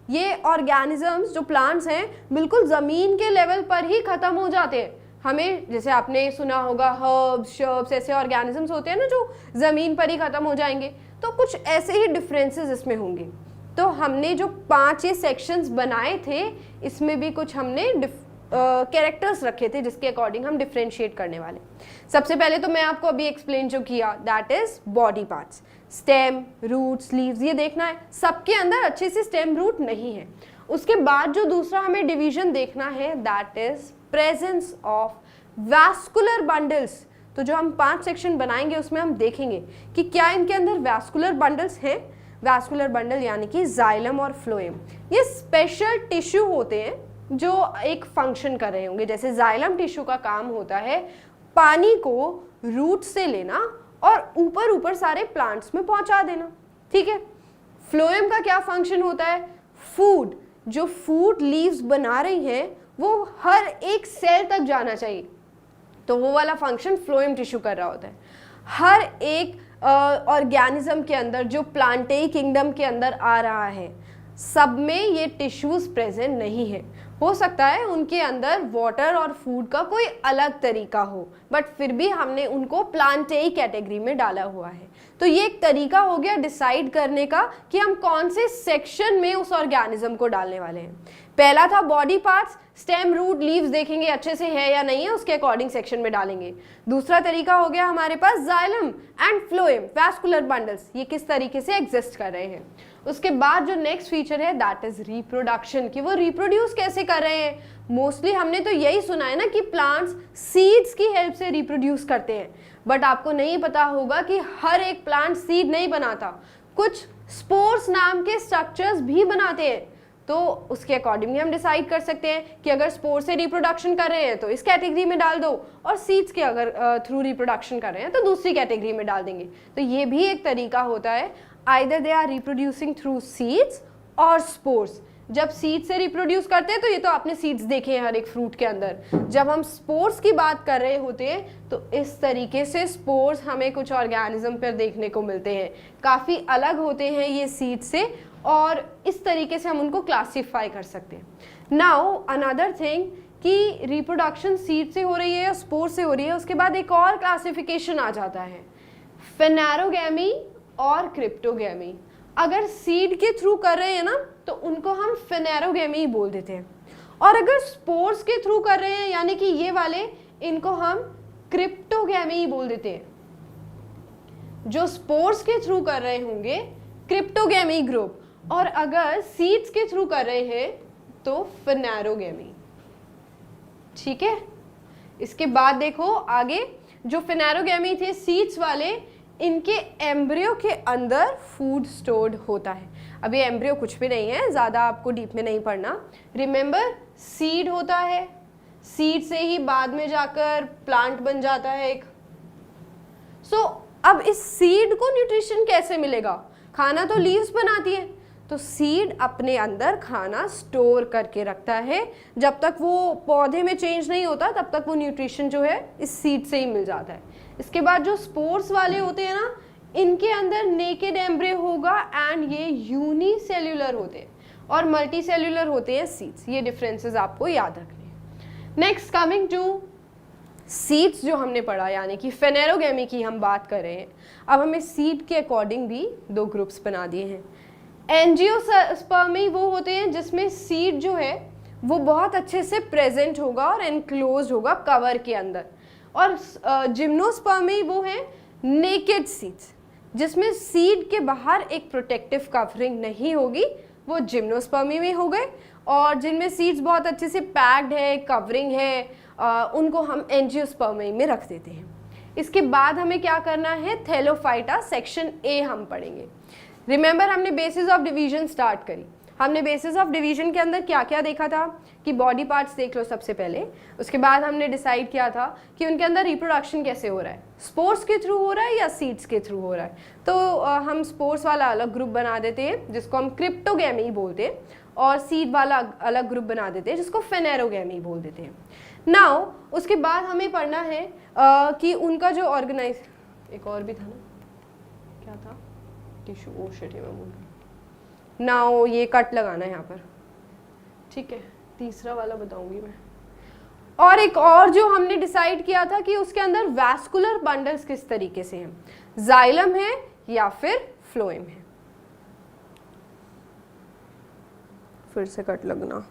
ये ऑर्गेनिजम्स जो प्लांट्स हैं बिल्कुल ज़मीन के लेवल पर ही ख़त्म हो जाते हैं। हमें जैसे आपने सुना होगा हर्ब्स, शर्ब्स, ऐसे ऑर्गेनिजम्स होते हैं ना जो ज़मीन पर ही ख़त्म हो जाएंगे, तो कुछ ऐसे ही डिफरेंसेस इसमें होंगे। तो हमने जो 5 ये सेक्शंस बनाए थे, इसमें भी कुछ हमने कैरेक्टर्स रखे थे जिसके अकॉर्डिंग हम डिफ्रेंशिएट करने वाले। सबसे पहले तो मैं आपको अभी एक्सप्लेन जो किया, that is body parts, stem, roots, leaves, ये देखना है सबके अंदर अच्छे से स्टेम रूट नहीं है। उसके बाद जो दूसरा हमें डिवीजन देखना है, that is presence of vascular bundles. तो जो हम 5 सेक्शन बनाएंगे उसमें हम देखेंगे कि क्या इनके अंदर वैस्कुलर बंडल्स हैं। वैस्कुलर बंडल यानी कि जाइलम और फ्लोएम, ये स्पेशल टिश्यू होते हैं जो एक फंक्शन कर रहे होंगे। जैसे जाइलम टिश्यू का काम होता है पानी को रूट से लेना और ऊपर ऊपर सारे प्लांट्स में पहुंचा देना, ठीक है। फ्लोएम का क्या फंक्शन होता है? फूड, जो फूड लीव्स बना रही हैं वो हर एक सेल तक जाना चाहिए, तो वो वाला फंक्शन फ्लोएम टिश्यू कर रहा होता है। हर एक ऑर्गेनिज्म के अंदर जो प्लांटेई किंगडम के अंदर आ रहा है, सब में ये टिश्यूज प्रेजेंट नहीं है। हो सकता है उनके अंदर वाटर और फूड का कोई अलग तरीका हो, बट फिर भी हमने उनको प्लांटेई कैटेगरी में डाला हुआ है। तो ये एक तरीका हो गया डिसाइड करने का कि हम कौन से सेक्शन में उस ऑर्गेनिज्म को डालने वाले हैं। पहला था body parts, stem, root, leaves देखेंगे अच्छे से है या नहीं है, उसके अकॉर्डिंग सेक्शन में डालेंगे। दूसरा तरीका हो गया हमारे पास xylem and phloem, vascular bundles, ये किस तरीके से एग्जिस्ट कर रहे हैं। उसके बाद जो नेक्स्ट फीचर है दैट इज रिप्रोडक्शन, कि वो रिप्रोड्यूस कैसे कर रहे हैं। मोस्टली हमने तो यही सुना है ना कि प्लांट्स सीड्स की हेल्प से रिप्रोड्यूस करते हैं, बट आपको नहीं पता होगा कि हर एक प्लांट सीड नहीं बनाता, कुछ स्पोर्स नाम के स्ट्रक्चर्स भी बनाते हैं। तो उसके अकॉर्डिंगली हम डिसाइड कर सकते हैं कि अगर स्पोर से रिप्रोडक्शन कर रहे हैं तो इस कैटेगरी में डाल दो, और सीड्स के अगर थ्रू रिप्रोडक्शन कर रहे हैं तो दूसरी कैटेगरी में डाल देंगे। तो ये भी एक तरीका होता है, either they are reproducing through seeds और स्पोर्स। जब सीड से रिप्रोड्यूस करते हैं तो ये तो आपने सीड्स देखे हैं हर एक फ्रूट के अंदर। जब हम स्पोर्स की बात कर रहे होते हैं तो इस तरीके से स्पोर्स हमें कुछ ऑर्गेनिज्म पर देखने को मिलते हैं, काफ़ी अलग होते हैं ये सीड से, और इस तरीके से हम उनको क्लासीफाई कर सकते हैं। नाउ अनदर थिंग कि रिप्रोडक्शन सीड से हो रही है या स्पोर से हो रही है, उसके बाद एक और क्लासिफिकेशन आ जाता है, फेनेरोगैमी और क्रिप्टोगैमी। अगर सीड के थ्रू कर रहे हैं ना तो उनको हम फेनेरोगैमी बोल देते हैं, और अगर स्पोर्स के थ्रू कर रहे हैं यानी कि ये वाले, इनको हम क्रिप्टोगैमी बोल देते हैं। जो स्पोर्स के थ्रू कर रहे होंगे क्रिप्टोगैमी ग्रुप, और अगर सीड्स के थ्रू कर रहे हैं तो फेनेरोगैमी। ठीक है, इसके बाद देखो आगे, जो फेनेरोगैमी थे सीड्स वाले, इनके एम्ब्रियो के अंदर फूड स्टोर्ड होता है। अब ये एम्ब्रियो कुछ भी नहीं है, ज़्यादा आपको डीप में नहीं पढ़ना। रिमेंबर, सीड होता है, सीड से ही बाद में जाकर प्लांट बन जाता है एक। अब इस सीड को न्यूट्रिशन कैसे मिलेगा? खाना तो लीव्स बनाती है, तो सीड अपने अंदर खाना स्टोर करके रखता है। जब तक वो पौधे में चेंज नहीं होता तब तक वो न्यूट्रिशन जो है इस सीड से ही मिल जाता है। इसके बाद जो स्पोर्स वाले होते हैं ना, इनके अंदर नेकेड एम्ब्रियो होगा एंड ये यूनिसेल्युलर होते हैं, और मल्टी सेल्युलर होते हैं सीड्स। ये डिफरेंसेस आपको याद रखने हैं। नेक्स्ट कमिंग टू सीड्स जो हमने पढ़ा, यानी कि फेनेरोगैमी की हम बात कर रहे हैं। अब हमें सीड के अकॉर्डिंग भी दो ग्रुप्स बना दिए हैं। एंजियोस्पर्मी वो होते हैं जिसमें सीड जो है वो बहुत अच्छे से प्रेजेंट होगा और एनक्लोज होगा कवर के अंदर, और जिम्नोस्पर्मी वो है नेकेड सीड्स जिसमें सीड के बाहर एक प्रोटेक्टिव कवरिंग नहीं होगी, वो जिम्नोस्पर्मी में हो गए। और जिनमें सीड्स बहुत अच्छे से पैक्ड है, कवरिंग है, उनको हम एंजियोस्पर्मी में रख देते हैं। इसके बाद हमें क्या करना है, थैलोफाइटा सेक्शन ए हम पढ़ेंगे। रिमेंबर, हमने बेसिस ऑफ डिवीजन स्टार्ट करी। हमने बेसिस ऑफ डिवीजन के अंदर क्या क्या देखा था कि बॉडी पार्ट्स देख लो सबसे पहले। उसके बाद हमने डिसाइड किया था कि उनके अंदर रिप्रोडक्शन कैसे हो रहा है, स्पोर्स के थ्रू हो रहा है या सीड्स के थ्रू हो रहा है। तो हम स्पोर्स वाला अलग ग्रुप बना देते हैं जिसको हम क्रिप्टोगैमी बोलते हैं, और सीड वाला अलग ग्रुप बना देते हैं जिसको फेनेरोगैमी बोल देते हैं। नाउ उसके बाद हमें पढ़ना है कि उनका जो ऑर्गेनाइज, एक और भी था ना, क्या था, टिश्यू, ओ शिट, ये मैं भूल गई। नाउ ये कट लगाना है यहाँ पर, ठीक है, तीसरा वाला बताऊंगी मैं। और एक और जो हमने डिसाइड किया था कि उसके अंदर वैस्कुलर बंडल्स किस तरीके से हैं, जाइलम है या फिर फ्लोएम है। फिर से कट लगना।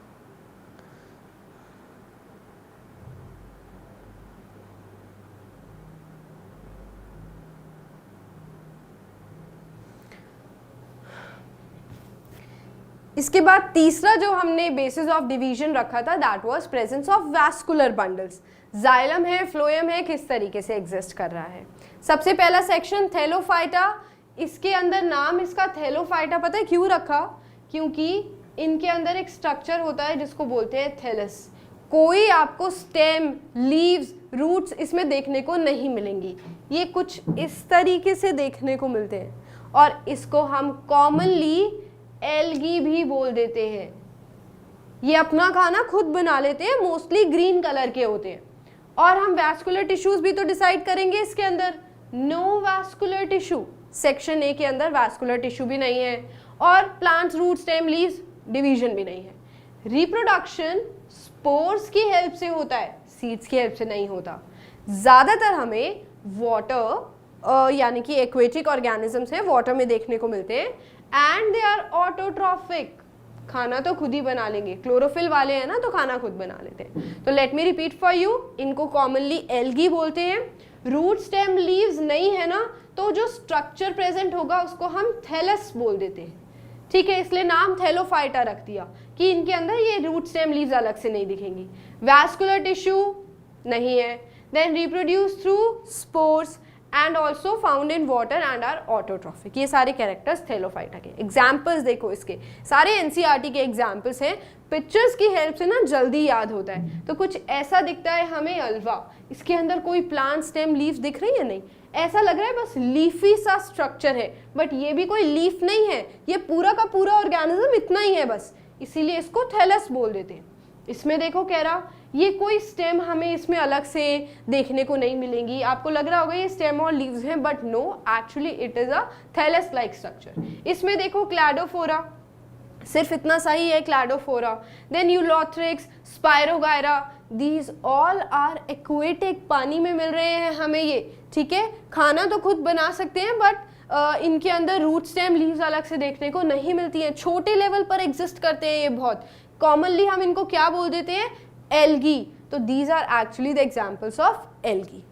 इसके बाद तीसरा जो हमने बेसिस ऑफ डिवीजन रखा था, that was presence of vascular bundles. Xylem है, फ्लोएम है, किस तरीके से एग्जिस्ट कर रहा है। सबसे पहला सेक्शन थैलोफाइटा। इसके अंदर नाम इसका थैलोफाइटा पता है क्यों रखा? क्योंकि इनके अंदर एक स्ट्रक्चर होता है जिसको बोलते हैं थैलस। कोई आपको स्टेम, लीव्स, रूट्स इसमें देखने को नहीं मिलेंगी, ये कुछ इस तरीके से देखने को मिलते हैं, और इसको हम कॉमनली एल्गी भी बोल देते हैं। ये अपना खाना खुद बना लेते हैं, मोस्टली ग्रीन कलर के होते हैं। और हम वैस्कुलर टिश्यूज भी तो डिसाइड करेंगे इसके अंदर। No vascular tissue, section A के अंदर वैस्कुलर टिश्यू भी नहीं है, और plants, root, stem, leaves division भी नहीं है। रिप्रोडक्शन स्पोर्स की हेल्प से होता है, सीड्स की हेल्प से नहीं होता। ज़्यादातर हमें वाटर यानी कि एक्वेटिक ऑर्गेनिजम्स हैं, वाटर में देखने को मिलते हैं, एंड दे आर ऑटोट्रॉफिक, खाना तो खुद ही बना लेंगे। क्लोरोफिल वाले हैं ना, तो खाना खुद बना लेते हैं। तो let me repeat for you, इनको कॉमनली एल्गी बोलते हैं। रूट, स्टेम, लीव्स नहीं है ना, तो जो स्ट्रक्चर प्रेजेंट होगा उसको हम थैलस बोल देते हैं, ठीक है। इसलिए नाम थैलोफाइटा रख दिया कि इनके अंदर ये रूट, स्टेम, लीव्स अलग से नहीं दिखेंगी। वैस्कुलर टिश्यू नहीं है। Then reproduce through spores and also found in water and are autotrophic. ये सारे कैरेक्टर्स थैलोफाइटा के। एग्जाम्पल्स देखो इसके, सारे एनसीईआरटी के एग्जाम्पल्स हैं। पिक्चर्स की हेल्प से ना जल्दी याद होता है। तो कुछ ऐसा दिखता है हमें अल्वा, इसके अंदर कोई प्लांट, स्टेम, लीव्स दिख रही है? नहीं, ऐसा लग रहा है बस लीफी सा स्ट्रक्चर है, बट ये भी कोई लीफ नहीं है, ये पूरा का पूरा ऑर्गेनिज्म इतना ही है बस, इसीलिए इसको थैलस बोल देते हैं। इसमें देखो कह रहा ये कोई स्टेम हमें इसमें अलग से देखने को नहीं मिलेंगी। आपको लग रहा होगा ये स्टेम और लीव्स हैं, but no, actually it is a thallus like structure. इसमें देखो क्लैडोफोरा, सिर्फ इतना सही है cladophora. Then ulothrix, spirogyra, these all are aquatic, पानी में मिल रहे हैं हमें ये, ठीक है। खाना तो खुद बना सकते हैं, बट इनके अंदर रूट, स्टेम, लीव्स अलग से देखने को नहीं मिलती हैं। छोटे लेवल पर एग्जिस्ट करते हैं ये बहुत। कॉमनली हम इनको क्या बोल देते हैं, एल्गी। तो these are actually the examples of algae.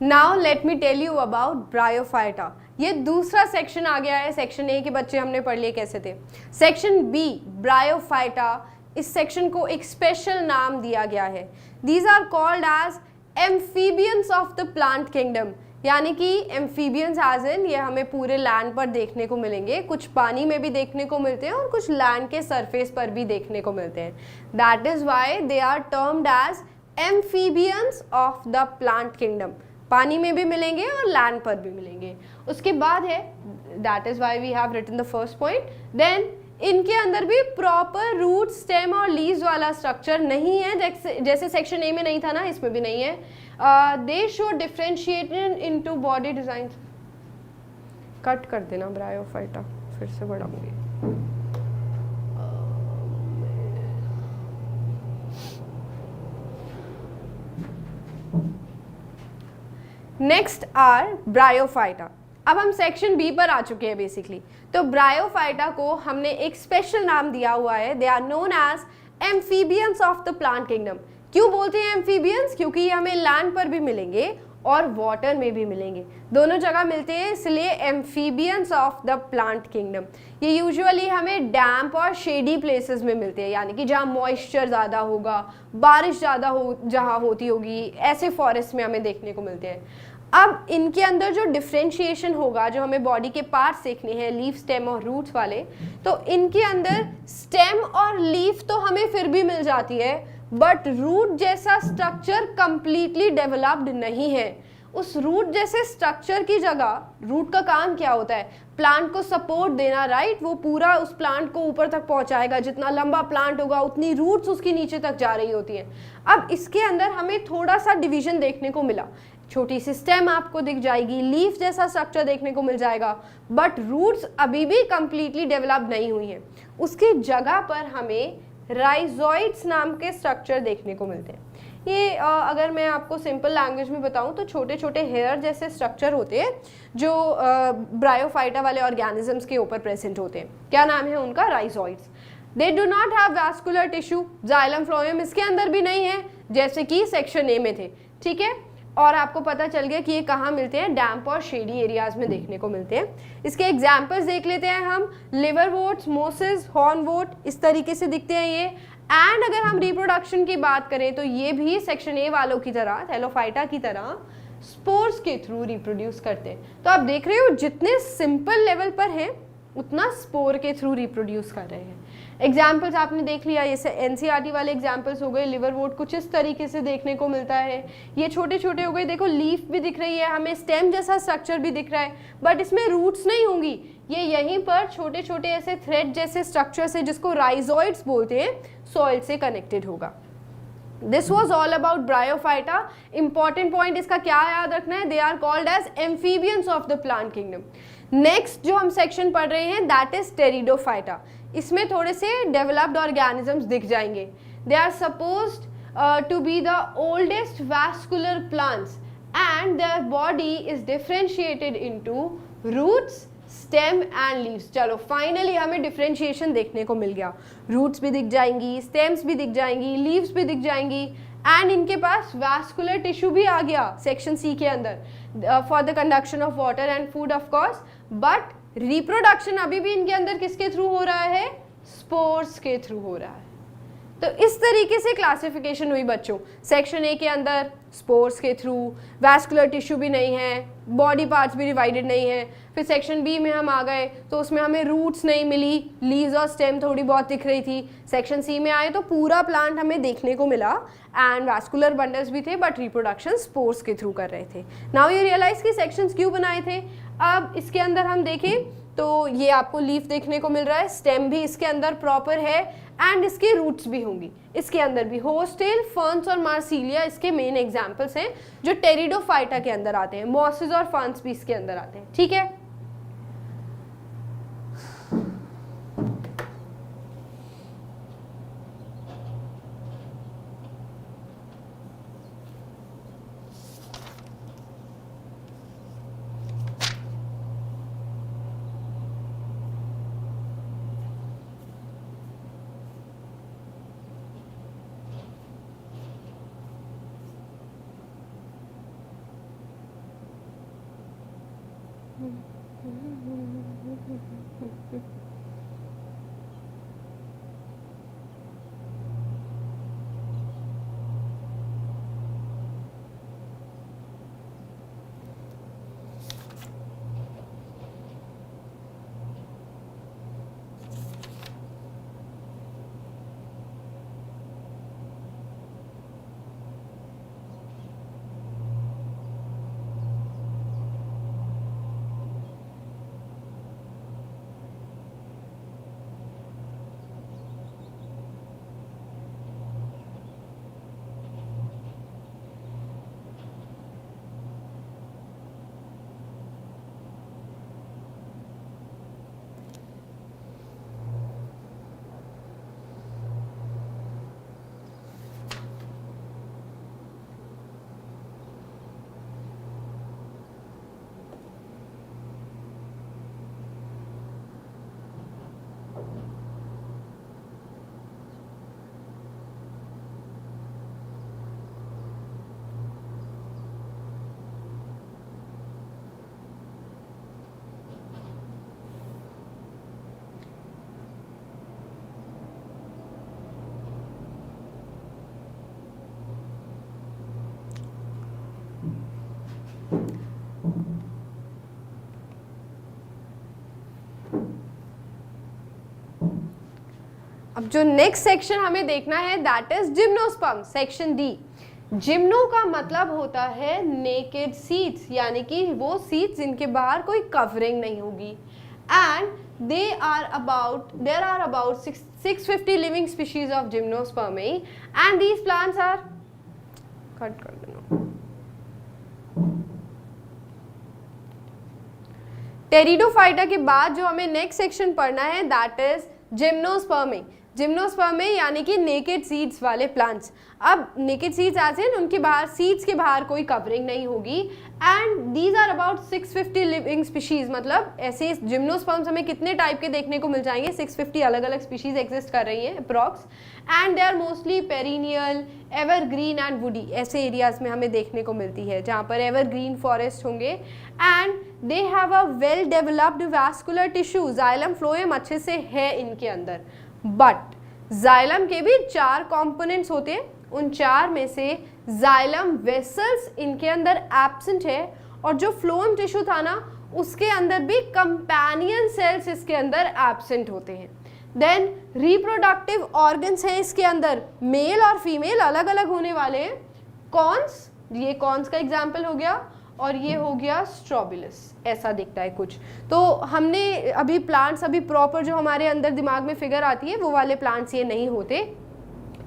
Now let me tell you about bryophyta. ये दूसरा सेक्शन आ गया है। सेक्शन ए के बच्चे हमने पढ़ लिए कैसे थे। सेक्शन बी ब्रायोफाइटा, इस सेक्शन को एक स्पेशल नाम दिया गया है। These are called as amphibians of the plant kingdom, यानी कि एम्फीबियंस एज इन ये हमें पूरे लैंड पर देखने को मिलेंगे, कुछ पानी में भी देखने को मिलते हैं और कुछ लैंड के सरफेस पर भी देखने को मिलते हैं। That is why they are termed as amphibians of the plant kingdom. पानी में भी मिलेंगे और लैंड पर भी मिलेंगे। उसके बाद है, that is why we have written the first point, then इनके अंदर भी प्रॉपर रूट, स्टेम और लीव्स वाला स्ट्रक्चर नहीं है, जैसे सेक्शन ए में नहीं था ना, इसमें भी नहीं है। दे show differentiated into body design. Cut कर देना ब्रायोफाइटा, फिर से बढ़ाऊंगी। Next are bryophyta. अब हम सेक्शन बी पर आ चुके हैं बेसिकली। तो ब्रायोफाइटा को हमने एक स्पेशल नाम दिया हुआ है, they are known as amphibians of the plant kingdom. क्यों बोलते हैं एम्फीबियंस? क्योंकि ये हमें लैंड पर भी मिलेंगे और वाटर में भी मिलेंगे, दोनों जगह मिलते हैं, इसलिए amphibians of the plant kingdom. ये यूजुअली हमें डैम्प और शेडी प्लेसेस में मिलते हैं, यानी कि जहाँ मॉइस्चर ज़्यादा होगा, बारिश ज़्यादा जहाँ होती होगी, ऐसे फॉरेस्ट में हमें देखने को मिलते हैं। अब इनके अंदर जो डिफ्रेंशिएशन होगा, जो हमें बॉडी के पार्ट्स देखने हैं, लीफ, स्टेम और रूट्स वाले, तो इनके अंदर स्टेम और लीफ तो हमें फिर भी मिल जाती है, बट रूट जैसा स्ट्रक्चर कंप्लीटली डेवलप्ड नहीं है। उस रूट जैसे स्ट्रक्चर की जगह, रूट का काम क्या होता है, प्लांट को सपोर्ट देना, राइट, वो पूरा उस प्लांट को ऊपर तक पहुंचाएगा, जितना लंबा प्लांट होगा उतनी रूट्स उसकी नीचे तक जा रही होती हैं। अब इसके अंदर हमें थोड़ा सा डिवीजन देखने को मिला, छोटी सी स्टेम आपको दिख जाएगी, लीफ जैसा स्ट्रक्चर देखने को मिल जाएगा, बट रूट्स अभी भी कंप्लीटली डेवलप नहीं हुई हैं। उसकी जगह पर हमें राइजोइड्स नाम के स्ट्रक्चर देखने को मिलते हैं। ये अगर मैं आपको सिंपल लैंग्वेज में बताऊं तो छोटे छोटे हेयर जैसे स्ट्रक्चर होते हैं जो ब्रायोफाइटा वाले ऑर्गेनिजम्स के ऊपर प्रेजेंट होते हैं। क्या नाम है उनका? Rhizoids. They do not have vascular tissue, xylem phloem इसके अंदर भी नहीं है, जैसे कि सेक्शन ए में थे, ठीक है। और आपको पता चल गया कि ये कहाँ मिलते हैं, डैम्प और शेडी एरियाज में देखने को मिलते हैं। इसके एग्जाम्पल्स देख लेते हैं हम, लिवरवोर्ट्स, मोसेस, हॉर्नवोर्ट, इस तरीके से दिखते हैं ये। एंड अगर हम रिप्रोडक्शन की बात करें तो ये भी सेक्शन ए वालों की तरह, थैलोफाइटा की तरह स्पोर्स के थ्रू रिप्रोड्यूस करते हैं। तो आप देख रहे हो जितने सिंपल लेवल पर हैं उतना स्पोर के थ्रू रिप्रोड्यूस कर रहे हैं। एग्जाम्पल्स आपने देख लिया, जैसे एनसीईआरटी वाले एग्जाम्पल्स हो गए, लिवरवोर्ट कुछ इस तरीके से देखने को मिलता है, ये छोटे छोटे हो गए, देखो लीफ भी दिख रही है हमें, स्टेम जैसा स्ट्रक्चर भी दिख रहा है, बट इसमें रूट्स नहीं होंगी, ये यहीं पर छोटे छोटे ऐसे थ्रेड जैसे स्ट्रक्चर्स है जिसको राइजोइड्स बोलते हैं, सॉइल से कनेक्टेड होगा। This was all about bryophyta. Important point इसका क्या याद रखना है, they are called as amphibians of the plant kingdom. Next जो हम सेक्शन पढ़ रहे हैं दैट इज टेरिडोफाइटा। इसमें थोड़े से डेवलप्ड ऑर्गेनिजम्स दिख जाएंगे। They are supposed to be the oldest vascular plants and their body is differentiated into roots, stem and leaves. चलो फाइनली हमें डिफरेंशिएशन देखने को मिल गया, रूट्स भी दिख जाएंगी, स्टेम्स भी दिख जाएंगी, लीव्स भी दिख जाएंगी, एंड इनके पास वैस्कुलर टिश्यू भी आ गया सेक्शन सी के अंदर for the conduction of water and food of course. But reproduction अभी भी इनके अंदर किसके थ्रू हो रहा है, स्पोर्स के थ्रू हो रहा है। तो इस तरीके से क्लासिफिकेशन हुई बच्चों, सेक्शन ए के अंदर स्पोर्स के थ्रू, वैस्कुलर टिश्यू भी नहीं है, बॉडी पार्ट्स भी डिवाइडेड नहीं है। फिर सेक्शन बी में हम आ गए तो उसमें हमें रूट्स नहीं मिली, लीव्स और स्टेम थोड़ी बहुत दिख रही थी। सेक्शन सी में आए तो पूरा प्लांट हमें देखने को मिला एंड वैस्कुलर बंडल्स भी थे, बट रिप्रोडक्शन स्पोर्स के थ्रू कर रहे थे। नाउ यू रियलाइज कि सेक्शंस क्यों बनाए थे। अब इसके अंदर हम देखें तो ये आपको लीफ देखने को मिल रहा है, स्टेम भी इसके अंदर प्रॉपर है एंड इसके रूट्स भी होंगी इसके अंदर भी। होस्टेल, फर्न्स और मार्सिलिया इसके मेन एग्जांपल्स हैं जो टेरिडोफाइटा के अंदर आते हैं। मॉसेस और फर्न्स भी इसके अंदर आते हैं, ठीक है। जो नेक्स्ट सेक्शन हमें देखना है that is gymnosperm, section D. Gymno का मतलब होता है नेकेड सीड्स, यानी कि वो सीड्स जिनके बाहर कोई कवरिंग नहीं होगी। And there are about 650 living species of gymnospermae and these plants are cut कर देना। टेरिडोफाइटा के बाद जो हमें नेक्स्ट सेक्शन पढ़ना है दैट इज जिम्नोस्पर्मे। जिम्नोस्पर्मे यानी कि नेकेड सीड्स वाले प्लांट्स। अब नेकेड सीड्स एज इन उनके बाहर, सीड्स के बाहर कोई कवरिंग नहीं होगी। And these are about 650 living species, मतलब ऐसे जिम्नोस्पर्म्स हमें कितने टाइप के देखने को मिल जाएंगे, 650 अलग अलग स्पीशीज एग्जिस्ट कर रही हैं approx. And they are mostly perennial, evergreen and woody, ऐसे एरियाज में हमें देखने को मिलती है जहाँ पर एवरग्रीन फॉरेस्ट होंगे। And they have a well developed vascular tissue, xylem phloem अच्छे से है इनके अंदर। बट जाइलम के भी 4 कंपोनेंट्स होते हैं, उन 4 में से जाइलम वेसल्स इनके अंदर एब्सेंट है, और जो फ्लोएम टिश्यू था ना उसके अंदर भी कंपेनियन सेल्स इसके अंदर एब्सेंट होते हैं। देन रिप्रोडक्टिव ऑर्गन्स हैं इसके अंदर, मेल और फीमेल अलग अलग होने वाले हैं। कॉन्स, ये कॉन्स का एग्जाम्पल हो गया, और ये हो गया स्ट्रोबिलस, ऐसा दिखता है कुछ। तो हमने अभी प्लांट्स, अभी प्रॉपर जो हमारे अंदर दिमाग में फिगर आती है वो वाले प्लांट्स ये नहीं होते।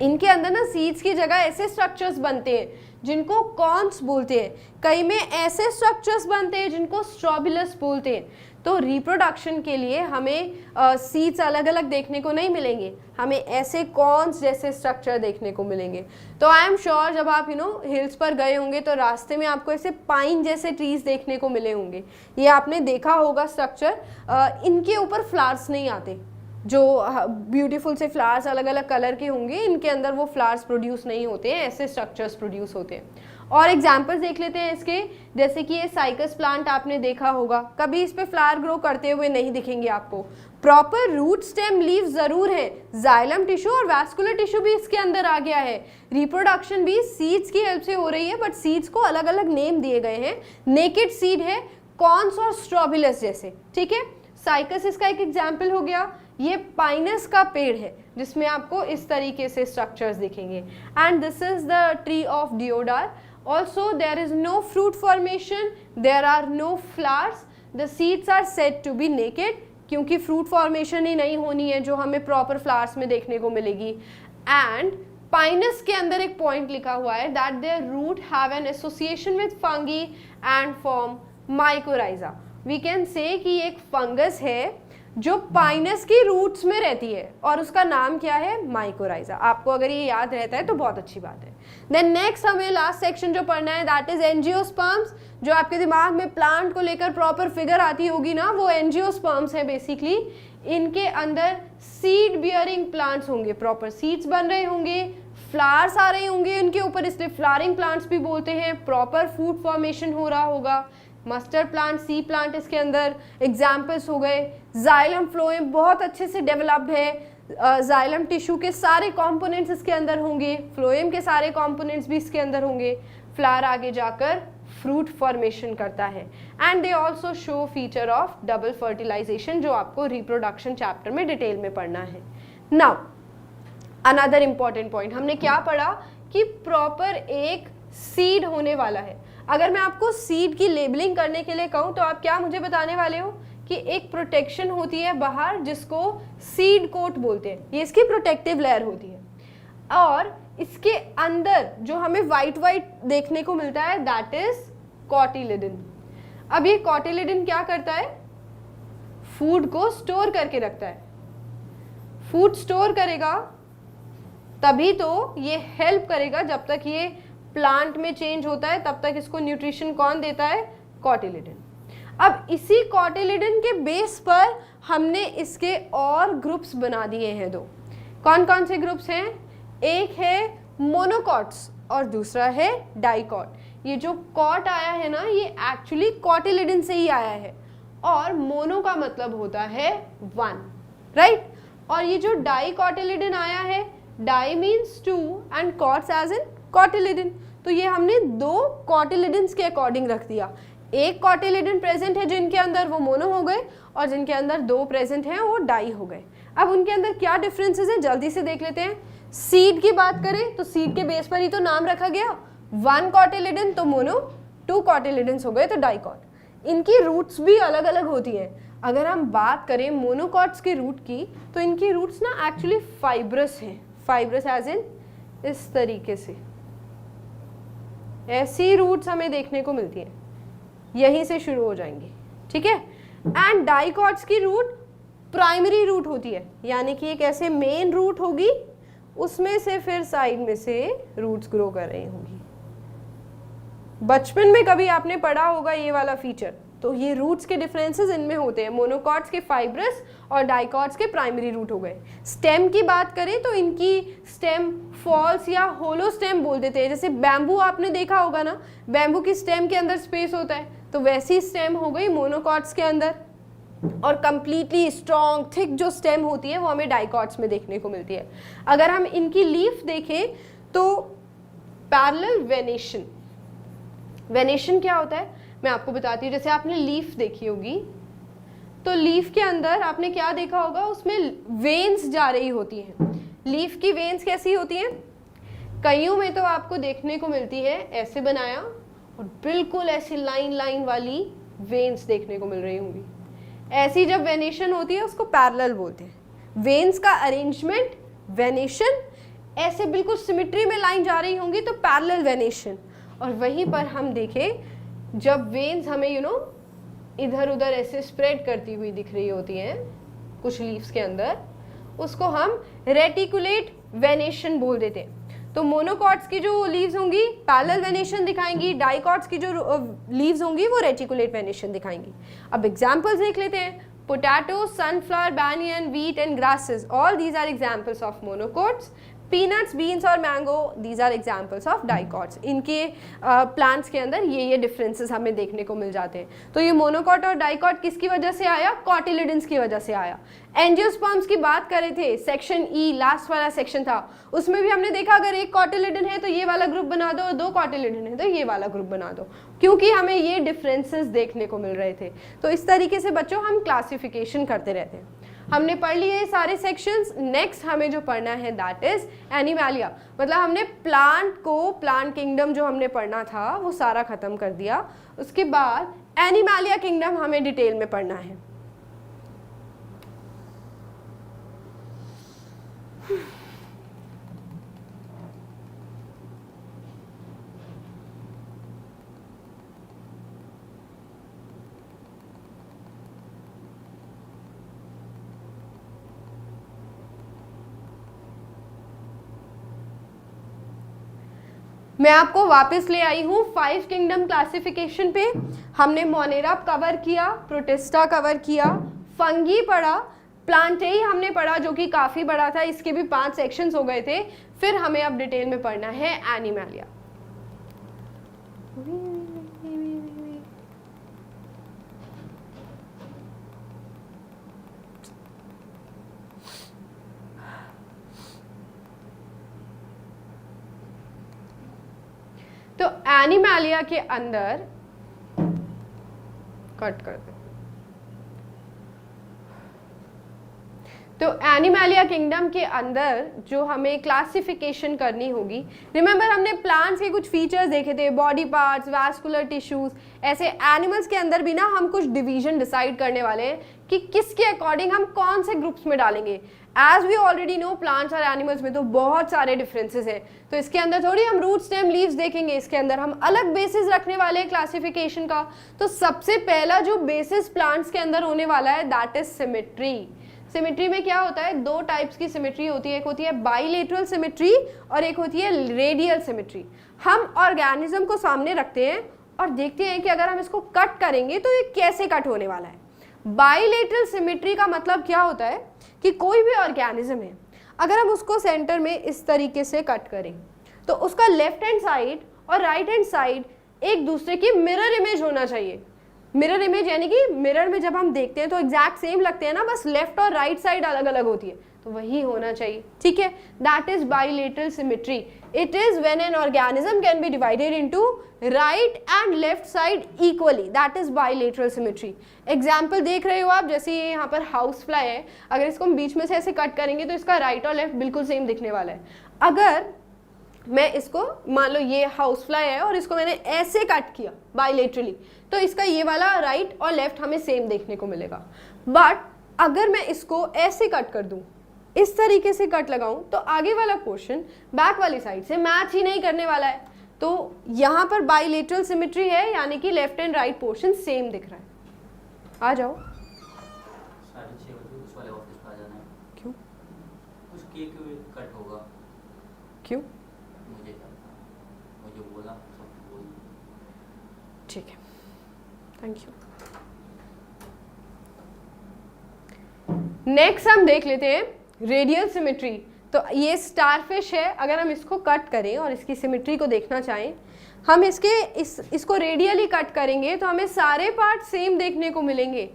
इनके अंदर ना सीड्स की जगह ऐसे स्ट्रक्चर्स बनते हैं जिनको कॉन्स बोलते हैं, कई में ऐसे स्ट्रक्चर्स बनते हैं जिनको स्ट्रोबिलस बोलते हैं। तो रिप्रोडक्शन के लिए हमें सीड्स अलग अलग देखने को नहीं मिलेंगे, हमें ऐसे कॉन्स जैसे स्ट्रक्चर देखने को मिलेंगे। तो आई एम श्योर जब आप हिल्स पर गए होंगे तो रास्ते में आपको ऐसे पाइन जैसे ट्रीज देखने को मिले होंगे, ये आपने देखा होगा स्ट्रक्चर। इनके ऊपर फ्लावर्स नहीं आते, जो ब्यूटीफुल से फ्लावर्स अलग अलग कलर के होंगे इनके अंदर वो फ्लावर्स प्रोड्यूस नहीं होते हैं, ऐसे स्ट्रक्चर्स प्रोड्यूस होते हैं। और एग्जाम्पल्स देख लेते हैं इसके, जैसे कि ये साइकस प्लांट आपने देखा होगा, कभी इस पे फ्लावर ग्रो करते हुए नहीं दिखेंगे आपको। प्रॉपर रूट स्टेम लीव जरूर है, जाइलम टिश्यू और वैस्कुलर टिश्यू भी इसके अंदर आ गया है। रिप्रोडक्शन भी सीड्स की हेल्प से हो रही है, बट सीड्स को अलग अलग नेम दिए गए हैं। नेकेड सीड है, कॉन्स और स्ट्रोबिलस जैसे, ठीक है। साइकस इसका एक एग्जाम्पल हो गया। ये पाइनस का पेड़ है जिसमें आपको इस तरीके से स्ट्रक्चर्स दिखेंगे। And this is the tree of deodar. Also there is no fruit formation, there are no flowers, the seeds are said to be naked, क्योंकि fruit formation ही नहीं होनी है जो हमें proper flowers में देखने को मिलेगी। And Pinus के अंदर एक point लिखा हुआ है that their root have an association with fungi and form mycorrhiza। We can say कि एक फंगस है जो पाइनस की रूट्स में रहती है और उसका नाम क्या है, माइकोराइजा। आपको अगर ये याद रहता है तो बहुत अच्छी बात है। देन नेक्स्ट हमें लास्ट सेक्शन जो पढ़ना है दैट इज एंजियोस्पर्म्स। जो आपके दिमाग में प्लांट को लेकर प्रॉपर फिगर आती होगी ना, वो एंजियोस्पर्म्स है बेसिकली। इनके अंदर सीड बियरिंग प्लांट्स होंगे, प्रॉपर सीड्स बन रहे होंगे, फ्लावर्स आ रहे होंगे इनके ऊपर, इसलिए फ्लावरिंग प्लांट्स भी बोलते हैं। प्रॉपर फूड फॉर्मेशन हो रहा होगा। मस्टर्ड प्लांट, सी प्लांट इसके अंदर एग्जाम्पल्स हो गए। जाइलम फ्लोएम बहुत अच्छे से डेवलप्ड है, जाइलम टिश्यू के सारे कंपोनेंट्स इसके अंदर होंगे, फ्लोएम के सारे कंपोनेंट्स भी इसके अंदर होंगे। फ्लावर आगे जाकर फ्रूट फॉर्मेशन करता है। And they also show feature of double fertilization, जो आपको रिप्रोडक्शन चैप्टर में डिटेल में पढ़ना है। नाउ अनदर इम्पॉर्टेंट पॉइंट, हमने क्या पढ़ा कि प्रॉपर एक सीड होने वाला है। अगर मैं आपको सीड की लेबलिंग करने के लिए कहूँ तो आप क्या मुझे बताने वाले हो कि एक प्रोटेक्शन होती है बाहर जिसको सीड कोट बोलते हैं, ये इसकी प्रोटेक्टिव लेयर होती है। और इसके अंदर जो हमें वाइट वाइट देखने को मिलता है दैट इज कॉटिलिडन। अब ये कॉटिलिडन क्या करता है, फूड को स्टोर करके रखता है। फूड स्टोर करेगा तभी तो ये हेल्प करेगा, जब तक ये प्लांट में चेंज होता है तब तक इसको न्यूट्रिशन कौन देता है, कॉटिलिडन। अब इसी कॉटिलिडन के बेस पर हमने इसके और ग्रुप्स बना दिए हैं दो। कौन कौन से ग्रुप्स हैं, एक है मोनोकॉट्स और दूसरा है डाइकॉट। ये जो कॉट आया है ना, ये एक्चुअली कॉटिलिडन से ही आया है, और मोनो का मतलब होता है 1, राइट। और ये जो डाइकॉटिलिडन आया है, di means 2 and cots as in cotyledon, तो ये हमने 2 कॉटिलिडन्स के अकॉर्डिंग रख दिया। एक कॉटिलिडन प्रेजेंट है जिनके अंदर वो मोनो हो गए, और जिनके अंदर 2 प्रेजेंट हैं वो डाई हो गए। अब उनके अंदर क्या डिफरेंसेस हैं जल्दी से देख लेते हैं। सीड की बात करें तो सीड के बेस पर ही तो नाम रखा गया, 1 कॉटिलिडन तो मोनो, 2 कॉटिलिडन्स हो गए तो डाइकॉट। इनकी रूट्स भी अलग अलग होती हैं। अगर हम बात करें मोनोकॉट्स के रूट की तो इनकी रूट्स ना एक्चुअली फाइब्रस हैं, फाइब्रस एज इन इस तरीके से, ऐसी रूट्स हमें देखने को मिलती हैं, यहीं से शुरू हो जाएंगी, ठीक है। एंड डाइकॉट्स की रूट प्राइमरी रूट होती है, यानी कि एक ऐसे मेन रूट होगी, उसमें से फिर साइड में से रूट्स ग्रो कर रही होंगी। बचपन में कभी आपने पढ़ा होगा ये वाला फीचर, तो ये रूट्स के डिफरेंसेस इनमें होते हैं, मोनोकॉट्स के फाइब्रस और डाइकॉट्स के प्राइमरी रूट हो गए। स्टेम की बात करें तो इनकी स्टेम फॉल्स या होलो स्टेम बोल देते हैं, जैसे बैम्बू आपने देखा होगा ना, बैम्बू की स्टेम के अंदर स्पेस होता है, तो वैसी स्टेम हो गई मोनोकॉट्स के अंदर। और कंप्लीटली स्ट्रॉन्ग थिक जो स्टेम होती है वो हमें डाइकॉट्स में देखने को मिलती है। अगर हम इनकी लीफ देखें तो पैरेलल वेनेशन, वेनेशन क्या होता है मैं आपको बताती हूँ। जैसे आपने लीफ देखी होगी तो लीफ के अंदर आपने क्या देखा होगा, उसमें वेन्स जा रही होती हैं। लीफ की वेन्स कैसी होती हैं, कईयों में तो आपको देखने को मिलती है ऐसे बनाया और बिल्कुल ऐसी लाइन लाइन वाली वेन्स देखने को मिल रही होंगी। ऐसी जब वेनेशन होती है उसको पैरेलल बोलते हैं। वेन्स का अरेंजमेंट वेनेशन, ऐसे बिल्कुल सिमेट्री में लाइन जा रही होंगी तो पैरेलल वेनेशन। और वहीं पर हम देखें जब वेन्स हमें इधर उधर ऐसे स्प्रेड करती हुई दिख रही होती हैं कुछ लीव्स के अंदर, उसको हम रेटिकुलेट वेनेशन बोल देते हैं। तो मोनोकॉट्स की जो लीव्स होंगी पैरेलल वेनेशन दिखाएंगी, डाइकॉट्स की जो लीव्स होंगी वो रेटिकुलेट वेनेशन दिखाएंगी। अब एग्जांपल्स देख लेते हैं। Potato, sunflower, banyan, wheat and grasses, all these are examples of monocots. Peanuts, beans और mango, these are examples of dicots. इनके प्लांट्स के अंदर ये डिफरेंसेस हमें देखने को मिल जाते हैं। तो ये मोनोकॉट और डाइकॉट किसकी वजह से आया, कॉटिलिडन्स की वजह से आया। एंजियोस्पर्म्स की बात कर रहे थे, सेक्शन ई लास्ट वाला सेक्शन था, उसमें भी हमने देखा अगर एक कॉटिलिडन है तो ये वाला ग्रुप बना दो, और 2 कॉटिलिडन है तो ये वाला ग्रुप बना दो, क्योंकि हमें ये डिफरेंसेस देखने को मिल रहे थे। तो इस तरीके से बच्चों हम क्लासिफिकेशन करते रहते हैं। हमने पढ़ लिए सारे सेक्शंस। नेक्स्ट हमें जो पढ़ना है दैट इज एनिमैलिया, मतलब हमने प्लांट को, प्लांट किंगडम जो हमने पढ़ना था वो सारा खत्म कर दिया। उसके बाद एनिमैलिया किंगडम हमें डिटेल में पढ़ना है। मैं आपको वापस ले आई हूँ 5 किंगडम क्लासिफिकेशन पे। हमने मोनेरा कवर किया, प्रोटिस्टा कवर किया, फंगी पढ़ा, प्लांटेई हमने पढ़ा जो कि काफ़ी बड़ा था, इसके भी 5 सेक्शंस हो गए थे। फिर हमें अब डिटेल में पढ़ना है एनिमैलिया। तो एनिमैलिया के अंदर कट कर दो। तो एनिमैलिया किंगडम के अंदर जो हमें क्लासिफिकेशन करनी होगी, रिमेंबर हमने प्लांट्स के कुछ फीचर्स देखे थे, बॉडी पार्ट्स, वास्कुलर टिश्यूज, ऐसे एनिमल्स के अंदर भी ना हम कुछ डिवीजन डिसाइड करने वाले हैं कि किसके अकॉर्डिंग हम कौन से ग्रुप्स में डालेंगे। As we already know plants और एनिमल्स में तो बहुत सारे डिफरेंसेस हैं, तो इसके अंदर थोड़ी हम रूट स्टेम लीव्स देखेंगे, इसके अंदर हम अलग बेसिस रखने वाले हैं क्लासिफिकेशन का। तो सबसे पहला जो बेसिस प्लांट्स के अंदर होने वाला है दैट इज सिमेट्री। सिमेट्री में क्या होता है, 2 टाइप्स की सिमेट्री होती है, एक होती है बाइलेटरल सिमेट्री और एक होती है रेडियल सिमेट्री। हम ऑर्गेनिज्म को सामने रखते हैं और देखते हैं कि अगर हम इसको कट करेंगे तो ये कैसे कट होने वाला है। बाइलेटरल सिमेट्री का मतलब क्या होता है कि कोई भी ऑर्गेनिज्म है, अगर हम उसको सेंटर में इस तरीके से कट करें तो उसका लेफ्ट हैंड साइड और राइट हैंड साइड एक दूसरे की मिरर इमेज होना चाहिए। मिरर इमेज यानी कि मिरर में जब हम देखते हैं तो एग्जैक्ट सेम लगते हैं ना, बस लेफ्ट और राइट साइड अलग अलग होती है। तो वही होना चाहिए, ठीक है। That is bilateral symmetry. It is when an organism can be divided into right and left side equally, that is bilateral symmetry. Example देख रहे हो आप, जैसे ये यहाँ पर हाउस फ्लाई है, अगर इसको हम बीच में से ऐसे कट करेंगे तो इसका राइट और लेफ्ट बिल्कुल सेम दिखने वाला है। अगर मैं इसको, मान लो ये हाउस फ्लाई है और इसको मैंने ऐसे कट किया बाइलेटरली, तो इसका ये वाला राइट और लेफ्ट हमें सेम देखने को मिलेगा। बट अगर मैं इसको ऐसे कट कर दूं, इस तरीके से कट लगाऊं, तो आगे वाला पोर्शन बैक वाली साइड से मैच ही नहीं करने वाला है। तो यहाँ पर बाइलेटरल सिमेट्री है, यानी कि left and right portion same दिख रहा है। आ जाओ। 6:30 बजे उस वाले ऑफिस में आ जाना है। क्यों? कुछ केक कट होगा। क्यों? मुझे क्या पता, मुझे बोला सब बोल। ठीक है, थैंक यू। नेक्स्ट हम देख लेते हैं रेडियल सिमेट्री। तो ये स्टारफिश है, अगर हम इसको कट करें और इसकी सिमेट्री को देखना चाहें, हम इसको रेडियली कट करेंगे तो हमें सारे पार्ट सेम देखने को मिलेंगे।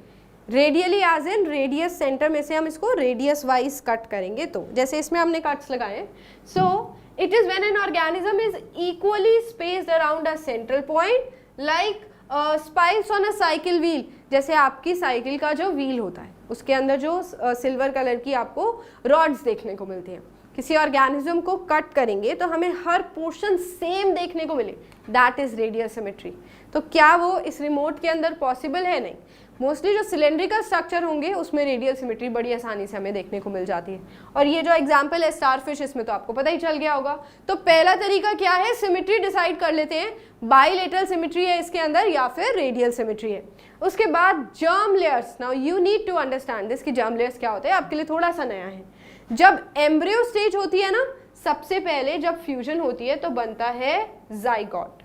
Radially as in radius centre में से हम इसको रेडियस वाइज कट करेंगे, तो जैसे इसमें हमने कट्स लगाए। So it is when an organism is equally spaced around a central point like spikes on a cycle wheel. जैसे आपकी साइकिल का जो व्हील होता है उसके अंदर जो सिल्वर कलर की आपको रॉड्स देखने को मिलती हैं, किसी ऑर्गेनिज्म को कट करेंगे तो हमें हर पोर्शन सेम देखने को मिले, दैट इज रेडियल सिमेट्री। तो क्या वो इस रिमोट के अंदर पॉसिबल है? नहीं। मोस्टली जो सिलेंड्रिकल स्ट्रक्चर होंगे उसमें रेडियल सिमेट्री बड़ी आसानी से हमें देखने को मिल जाती है। और ये जो एग्जांपल है स्टारफिश, इसमें तो आपको पता ही चल गया होगा। तो पहला तरीका क्या है, सिमेट्री डिसाइड कर लेते हैं, बाइलेटरल सिमेट्री है इसके अंदर या फिर रेडियल सिमेट्री है। उसके बाद germ layers. Now you need to understand this कि जर्म लेयर्स क्या होते हैं, आपके लिए थोड़ा सा नया है। जब एम्ब्रियो स्टेज होती है ना, सबसे पहले जब फ्यूजन होती है तो बनता है जाइगोट।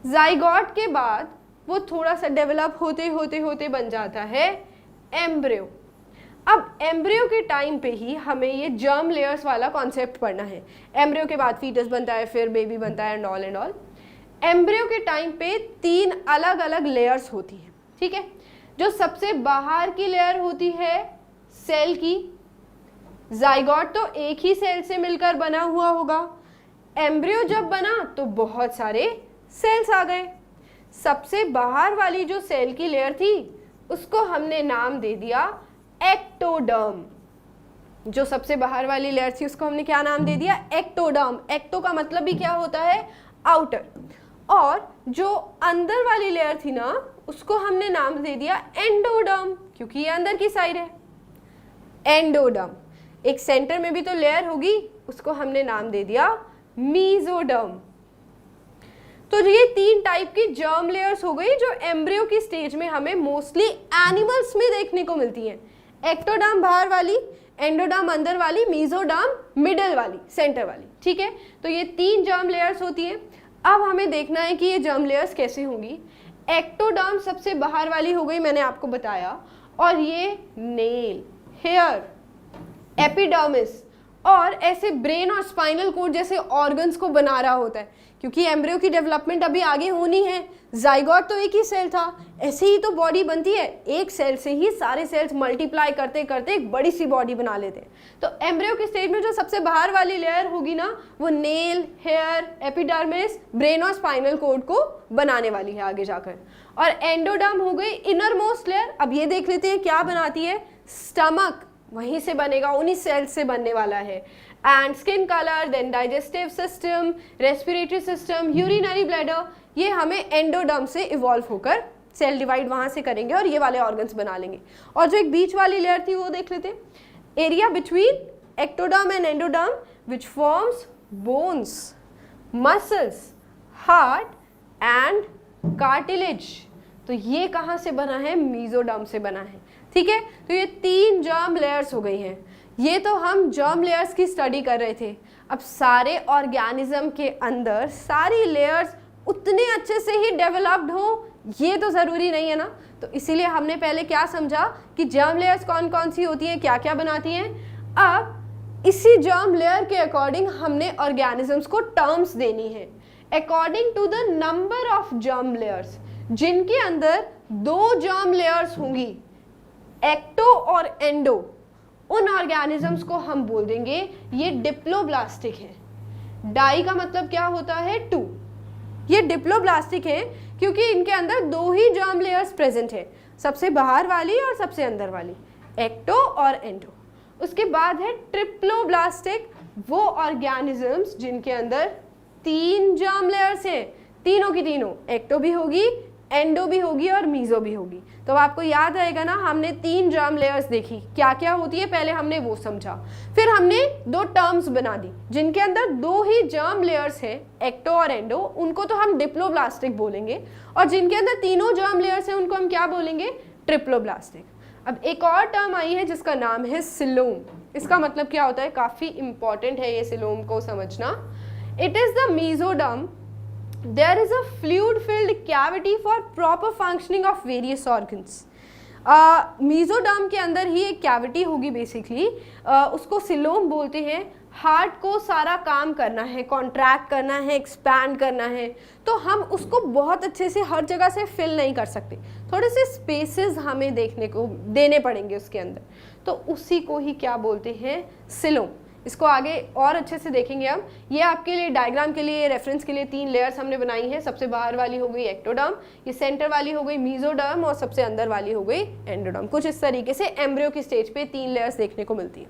जाइगोट के बाद वो थोड़ा सा डेवलप होते होते होते बन जाता है एम्ब्रियो। अब एम्ब्रियो के टाइम पे ही हमें ये जर्म लेयर्स वाला कॉन्सेप्ट पढ़ना है। एम्ब्रियो के बाद फीटस बनता है, फिर बेबी बनता है एंड ऑल। एम्ब्रियो के टाइम पे 3 अलग अलग लेयर्स होती हैं, ठीक है। जो सबसे बाहर की लेयर होती है सेल की, जाइगोट तो एक ही सेल से मिलकर बना हुआ होगा। एम्ब्रियो जब बना तो बहुत सारे सेल्स आ गए। सबसे बाहर वाली जो सेल की लेयर थी उसको हमने नाम दे दिया एक्टोडर्म। जो सबसे बाहर वाली लेयर थी उसको हमने क्या नाम दे दिया, एक्टोडर्म। एक्टो का मतलब भी क्या होता है, आउटर। और जो अंदर वाली लेयर थी ना उसको हमने नाम दे दिया एंडोडर्म, क्योंकि ये अंदर की साइड है। एंडोडर्म। एक सेंटर में भी तो लेयर होगी, उसको हमने नाम दे दिया मीजोडर्म। तो ये 3 टाइप की जर्म लेयर्स हो गई जो एम्ब्रियो की स्टेज में हमें मोस्टली एनिमल्स में देखने को मिलती हैं। एक्टोडर्म बाहर वाली, एंडोडर्म अंदर वाली, मीजोडर्म मिडल वाली, सेंटर वाली, ठीक है। तो ये 3 जर्म लेयर्स होती हैं। अब हमें देखना है कि ये जर्म लेयर्स कैसे होंगी। एक्टोडर्म सबसे बाहर वाली हो गई, मैंने आपको बताया। और ये नेल, हेयर, एपिडर्मिस और ऐसे ब्रेन और स्पाइनल कोड जैसे ऑर्गन्स को बना रहा होता है, क्योंकि एम्ब्रियो की डेवलपमेंट अभी आगे होनी है। जाइगोट तो एक ही सेल था, ऐसे ही तो बॉडी बनती है, एक सेल से ही सारे सेल्स मल्टीप्लाई करते करते एक बड़ी सी बॉडी बना लेते हैं। तो एम्ब्रियो के स्टेज में जो सबसे बाहर वाली लेयर होगी ना, वो नेल, हेयर, एपिडर्मिस, ब्रेन और स्पाइनल कोड को बनाने वाली है आगे जाकर। और एंडोडर्म हो गई इनर मोस्ट लेयर। अब ये देख लेते हैं क्या बनाती है, स्टमक वहीं से बनेगा, उन्हीं सेल्स से बनने वाला है। And skin colour, then digestive system, respiratory system, urinary bladder, ये हमें एंडोडर्म से इवॉल्व होकर सेल डिवाइड वहाँ से करेंगे और ये वाले ऑर्गन्स बना लेंगे। और जो एक बीच वाली लेयर थी वो देख लेते हैं, area between ectoderm and endoderm which forms bones, muscles, heart and cartilage. तो ये कहाँ से बना है, मीजोडर्म से बना है, ठीक है। तो ये 3 जर्म लेयर्स हो गई हैं। ये तो हम जर्म लेयर्स की स्टडी कर रहे थे। अब सारे ऑर्गेनिज्म के अंदर सारी लेयर्स उतने अच्छे से ही डेवलप्ड हो ये तो ज़रूरी नहीं है ना। तो इसीलिए हमने पहले क्या समझा कि जर्म लेयर्स कौन कौन सी होती हैं, क्या क्या बनाती हैं। अब इसी जर्म लेयर के अकॉर्डिंग हमने ऑर्गेनिजम्स को टर्म्स देनी है according to the number of germ layers. जिनके अंदर 2 जर्म लेयर्स होंगी, एक्टो और एंडो, उन ऑर्गेनिजम्स को हम बोल देंगे ये डिप्लोब्लास्टिक है। डाई का मतलब क्या होता है? 2। ये डिप्लोब्लास्टिक है क्योंकि इनके अंदर 2 ही जर्म लेयर्स प्रेजेंट है, सबसे बाहर वाली और सबसे अंदर वाली, एक्टो और एंडो। उसके बाद है ट्रिप्लोब्लास्टिक, वो ऑर्गेनिजम्स जिनके अंदर 3 जर्म लेयर्स हैं, तीनों की तीनों, एक्टो भी होगी, एंडो भी होगी और मीजो भी होगी। तो आपको याद रहेगा ना, हमने 3 जर्म लेयर्स देखी, क्या क्या होती है पहले हमने वो समझा। फिर हमने 2 टर्म्स बना दी जिनके अंदर 2 ही जर्म लेयर्स है, एक्टो और एंडो, उनको तो हम डिप्लोब्लास्टिक बोलेंगे, और जिनके अंदर तीनों जर्म लेयर्स हैं उनको हम क्या बोलेंगे? ट्रिप्लोब्लास्टिक। अब एक और टर्म आई है जिसका नाम है सिलोम। इसका मतलब क्या होता है? काफी इंपॉर्टेंट है ये सिलोम को समझना। It is the mesoderm, there is a fluid filled cavity for proper functioning of various organs। Mesoderm के अंदर ही एक कैविटी होगी बेसिकली, उसको सिलोम बोलते हैं। हार्ट को सारा काम करना है, कॉन्ट्रैक्ट करना है, एक्सपैंड करना है, तो हम उसको बहुत अच्छे से हर जगह से फिल नहीं कर सकते, थोड़े से स्पेसेस हमें देखने को देने पड़ेंगे उसके अंदर, तो उसी को ही क्या बोलते हैं? सिलोम। इसको आगे और अच्छे से देखेंगे हम। ये आपके लिए डायग्राम के लिए, रेफरेंस के लिए 3 लेयर्स हमने बनाई हैं। सबसे बाहर वाली हो गई एक्टोडर्म, ये सेंटर वाली हो गई मेसोडर्म, और सबसे अंदर वाली हो गई एंडोडर्म। कुछ इस तरीके से एम्ब्रियो की स्टेज पे 3 लेयर्स देखने को मिलती है।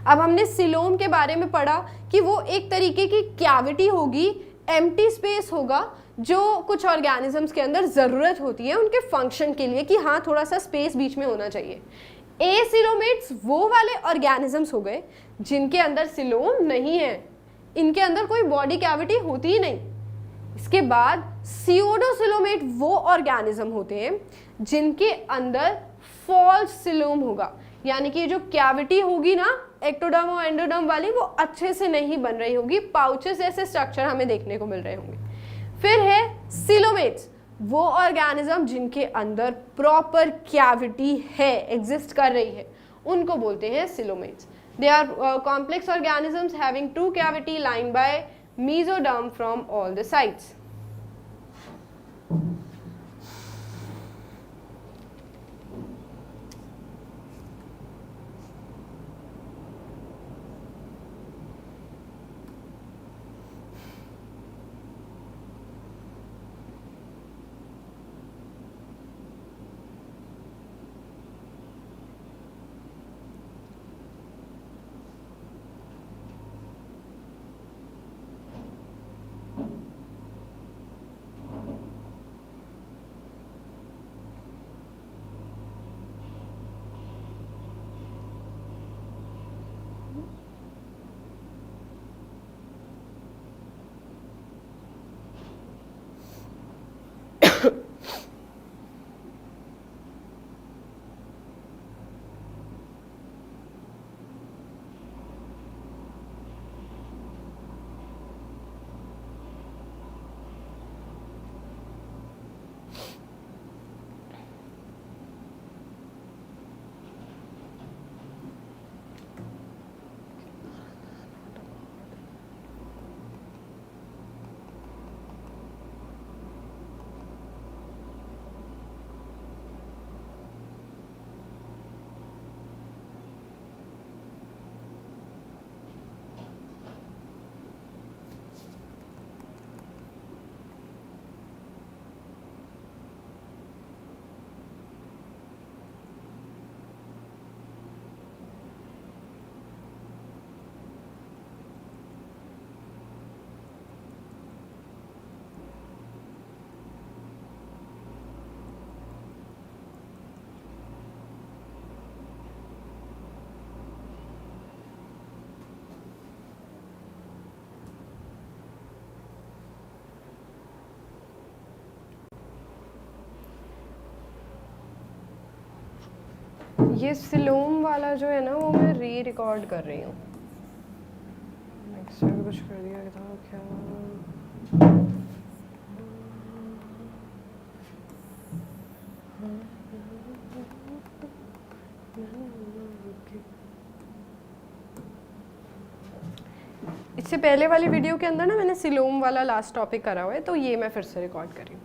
अब हमने सिलोम के बारे में पढ़ा कि वो एक तरीके की कैविटी होगी, एम्प्टी स्पेस होगा, जो कुछ ऑर्गेनिजम्स के अंदर ज़रूरत होती है उनके फंक्शन के लिए कि हाँ थोड़ा सा स्पेस बीच में होना चाहिए। एसिलोमेट्स वो वाले ऑर्गेनिजम्स हो गए जिनके अंदर सिलोम नहीं है, इनके अंदर कोई बॉडी कैविटी होती ही नहीं। इसके बाद सियोडोसिलोमेट वो ऑर्गेनिज्म होते हैं जिनके अंदर फॉल्स सिलोम होगा, यानी कि जो कैविटी होगी ना एक्टोडर्म और एंडोडर्म वाली, वो अच्छे से नहीं बन रही होगी, पाउचेस जैसे स्ट्रक्चर हमें देखने को मिल रहे होंगे। फिर है सिलोमेट्स, वो ऑर्गेनिज्म जिनके अंदर प्रॉपर कैविटी है, एग्जिस्ट कर रही है, उनको बोलते हैं coelomates. They are complex organisms having 2 cavity lined by mesoderm from all the sides. ये सिलोम वाला जो है ना वो मैं री रिकॉर्ड कर रही हूँ। नेक्स्ट में कुछ कर दिया था क्या? इससे पहले वाली वीडियो के अंदर ना मैंने सिलोम वाला लास्ट टॉपिक करा हुआ है, तो ये मैं फिर से रिकॉर्ड कर रही हूँ।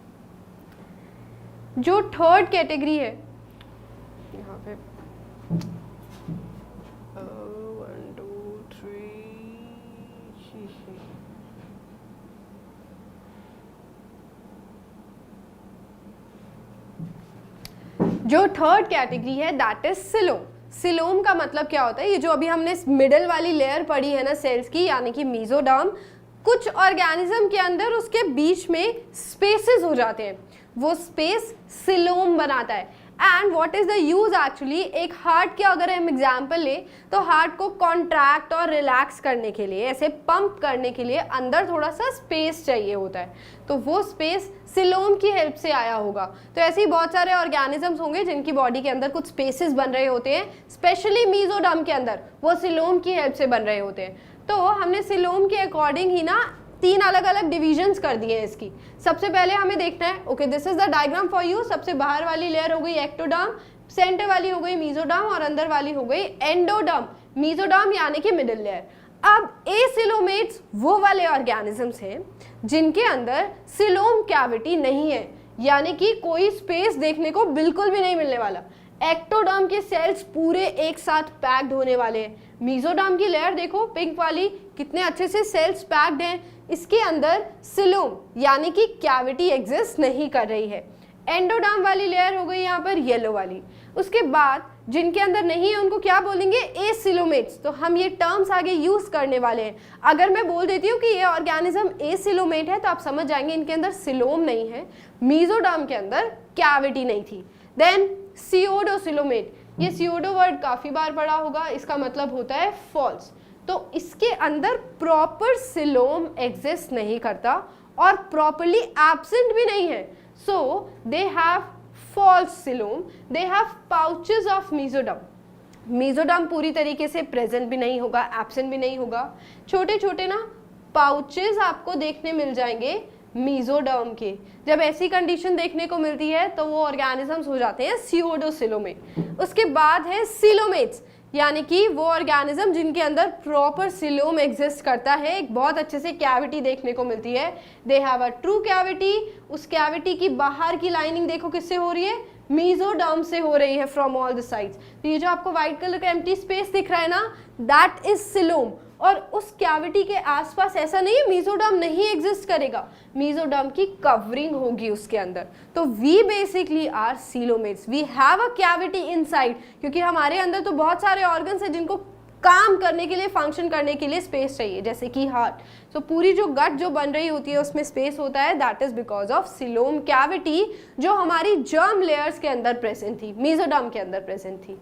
जो थर्ड कैटेगरी है यहाँ पे जो थर्ड कैटेगरी है दैट इज सिलोम। सिलोम का मतलब क्या होता है, ये जो अभी हमने मिडल वाली लेयर पढ़ी है ना सेल्स की, यानी कि मेसोडर्म, कुछ ऑर्गेनिज्म के अंदर उसके बीच में स्पेसेस हो जाते हैं, वो स्पेस सिलोम बनाता है। And what is the use actually, एक हार्ट के अगर हम एग्जांपल ले तो हार्ट को कॉन्ट्रैक्ट और रिलैक्स करने के लिए, ऐसे पंप करने के लिए अंदर थोड़ा सा स्पेस चाहिए होता है, तो वो स्पेस सिलोम की हेल्प से आया होगा। तो ऐसे ही बहुत सारे ऑर्गेनिजम्स होंगे जिनकी बॉडी के अंदर कुछ स्पेसेस बन रहे होते हैं, स्पेशली मेसोडर्म के अंदर वो सिलोम की हेल्प से बन रहे होते हैं। तो हमने सिलोम के अकॉर्डिंग ही ना 3 अलग अलग डिविजन्स कर दिए हैं इसकी। सबसे पहले हमें देखना है, okay this is the diagram for you. सबसे बाहर वाली लेयर हो गई एक्टोडर्म, सेंटर वाली हो गई मेसोडर्म और अंदर वाली हो गई एंडोडर्म। मेसोडर्म यानी कि मिडिल लेयर। अब एसिलोमेट्स वो वाले ऑर्गेनिजम्स हैं जिनके अंदर सिलोम कैविटी नहीं है, यानी कि कोई स्पेस देखने को बिल्कुल भी नहीं मिलने वाला। एक्टोडर्म के सेल्स पूरे एक साथ पैक्ड होने वाले हैं। मेसोडर्म की लेयर देखो पिंक वाली, कितने अच्छे से सेल्स पैक्ड हैं, इसके अंदर सिलोम यानी कि कैविटी एग्जिस्ट नहीं कर रही है। एंडोडर्म वाली लेयर हो गई यहाँ पर येलो वाली। उसके बाद जिनके अंदर नहीं है उनको क्या बोलेंगे, एसिलोमेट्स। तो हम ये टर्म्स आगे यूज करने वाले हैं। अगर मैं बोल देती हूँ कि ये ऑर्गेनिज्म एसिलोमेट है तो आप समझ जाएंगे इनके अंदर सिलोम नहीं है, मेसोडर्म के अंदर कैविटी नहीं थी। देन सियोडोसिलोमेट, ये सियोडो वर्ड काफी बार पढ़ा होगा, इसका मतलब होता है फॉल्स। तो इसके अंदर प्रॉपर सिलोम एग्जिस्ट नहीं करता और प्रॉपरली एब्सेंट भी नहीं है। So they have false coelom, they have pouches of mesoderm. Mesoderm पूरी तरीके से प्रेजेंट भी नहीं होगा, एब्सेंट भी नहीं होगा, छोटे छोटे ना पाउचेस आपको देखने मिल जाएंगे मेसोडर्म के। जब ऐसी कंडीशन देखने को मिलती है तो वो ऑर्गेनिजम्स हो जाते हैं सियोडोसिलोमेट। उसके बाद है सिलोमेट्स, यानी कि वो ऑर्गेनिज्म जिनके अंदर प्रॉपर सिलोम एग्जिस्ट करता है, एक बहुत अच्छे से कैविटी देखने को मिलती है। दे हैव अ ट्रू कैविटी। उस कैविटी की बाहर की लाइनिंग देखो किससे हो रही है, मेसोडर्म से हो रही है फ्रॉम ऑल द साइड्स। तो ये जो आपको व्हाइट कलर का एम्प्टी स्पेस दिख रहा है ना, दैट इज सिलोम। और उस कैविटी के आसपास ऐसा नहीं है मेसोडर्म नहीं एग्जिस्ट करेगा, मेसोडर्म की कवरिंग होगी उसके अंदर। तो we basically are coelomates, we have a cavity inside, क्योंकि हमारे अंदर तो बहुत सारे ऑर्गन्स हैं जिनको काम करने के लिए, फंक्शन करने के लिए स्पेस चाहिए, जैसे कि हार्ट। तो पूरी जो गट जो बन रही होती है उसमें स्पेस होता है, that is because of coelom cavity, जो हमारी जर्म लेयर्स के अंदर प्रेजेंट थी, मेसोडर्म के अंदर प्रेजेंट थी।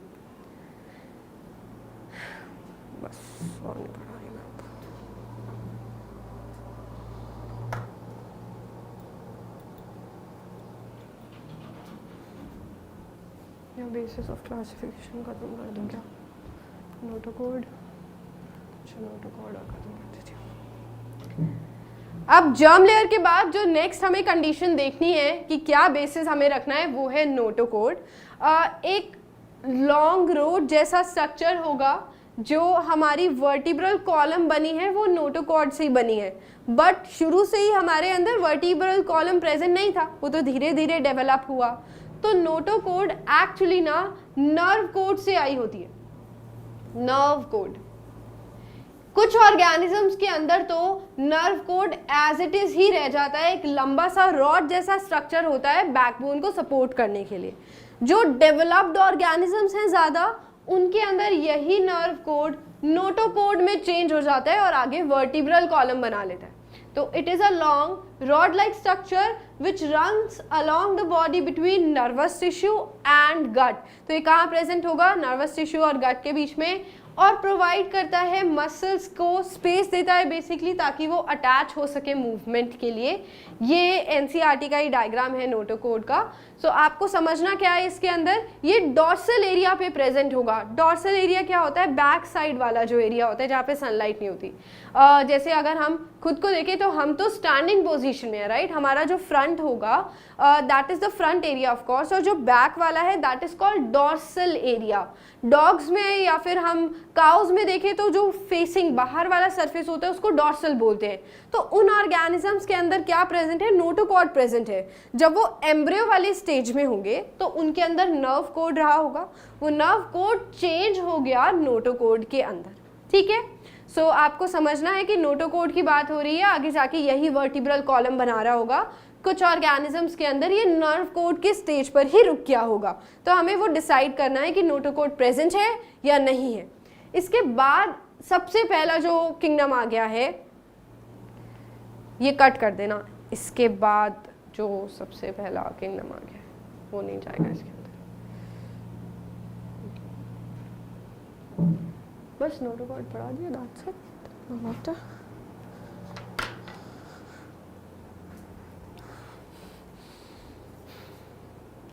बस और नहीं पढ़ा रही मैं। या बेसिस ऑफ क्लासिफिकेशन खत्म कर दूं क्या, नोटोकोड, अच्छा नोटोकोड और खत्म कर देती हूँ। अब जर्म लेयर के बाद जो नेक्स्ट हमें कंडीशन देखनी है कि क्या बेसिस हमें रखना है, वो है नोटोकोड। एक लॉन्ग रोड जैसा स्ट्रक्चर होगा, जो हमारी वर्टिब्रल कॉलम बनी है वो नोटोकॉर्ड से ही बनी है, बट शुरू से ही हमारे अंदर वर्टिब्रल कॉलम प्रेजेंट नहीं था, वो तो धीरे धीरे डेवलप हुआ। तो नोटोकॉर्ड एक्चुअली ना नर्व कोड से आई होती है, नर्व कोड। कुछ ऑर्गेनिजम्स के अंदर तो nerve cord as it is ही रह जाता है, एक लंबा सा रॉड जैसा स्ट्रक्चर होता है बैकबोन को सपोर्ट करने के लिए। जो डेवलप्ड ऑर्गेनिजम्स हैं ज्यादा, उनके अंदर यही नर्व कोड नोटोकोड में चेंज हो जाता है और आगे वर्टिब्रल कॉलम बना लेता है। तो it is a long rod like structure which runs along the body between nervous tissue and gut. तो ये कहाँ प्रेजेंट होगा, नर्वस टिश्यू और गट के बीच में, और प्रोवाइड करता है मसल्स को, स्पेस देता है बेसिकली ताकि वो अटैच हो सके मूवमेंट के लिए। ये एनसीईआरटी का ही डायग्राम है नोटोकोड का। सो आपको समझना क्या है इसके अंदर, ये डॉर्सल एरिया पे प्रेजेंट होगा। डॉर्सल एरिया क्या होता है, बैक साइड वाला जो एरिया होता है जहाँ पे सनलाइट नहीं होती। जैसे अगर हम खुद को देखें तो हम तो स्टैंडिंग पोजीशन में है, राइट। हमारा जो फ्रंट होगा that is the front area of course, और जो बैक वाला है that is called dorsal area. Dogs में या फिर हम काउज में देखें तो जो फेसिंग बाहर वाला सरफेस होता है उसको डॉर्सल बोलते हैं। तो उन ऑर्गेनिजम्स के अंदर क्या प्रेजेंट है, नोटोकॉर्ड प्रेजेंट है। जब वो एम्ब्रियो वाली स्टेज में होंगे तो उनके अंदर नर्व कोड रहा होगा, वो नर्व कोड चेंज हो गया नोटोकॉर्ड के अंदर, ठीक है। सो आपको समझना है कि नोटोकॉर्ड की बात हो रही है, आगे जाके यही वर्टिब्रल कॉलम बना रहा होगा। कुछ ऑर्गेनिजम्स के अंदर ये नर्व कोड के स्टेज पर ही रुक गया होगा, तो हमें वो डिसाइड करना है कि नोटोकोड प्रेजेंट है या नहीं है। इसके बाद सबसे पहला जो किंगडम आ गया है, ये कट कर देना, इसके बाद जो सबसे पहला किंगडम आ गया है वो नहीं जाएगा इसके अंदर। बस नोटोकोड पढ़ा दिया, दैट्स इट।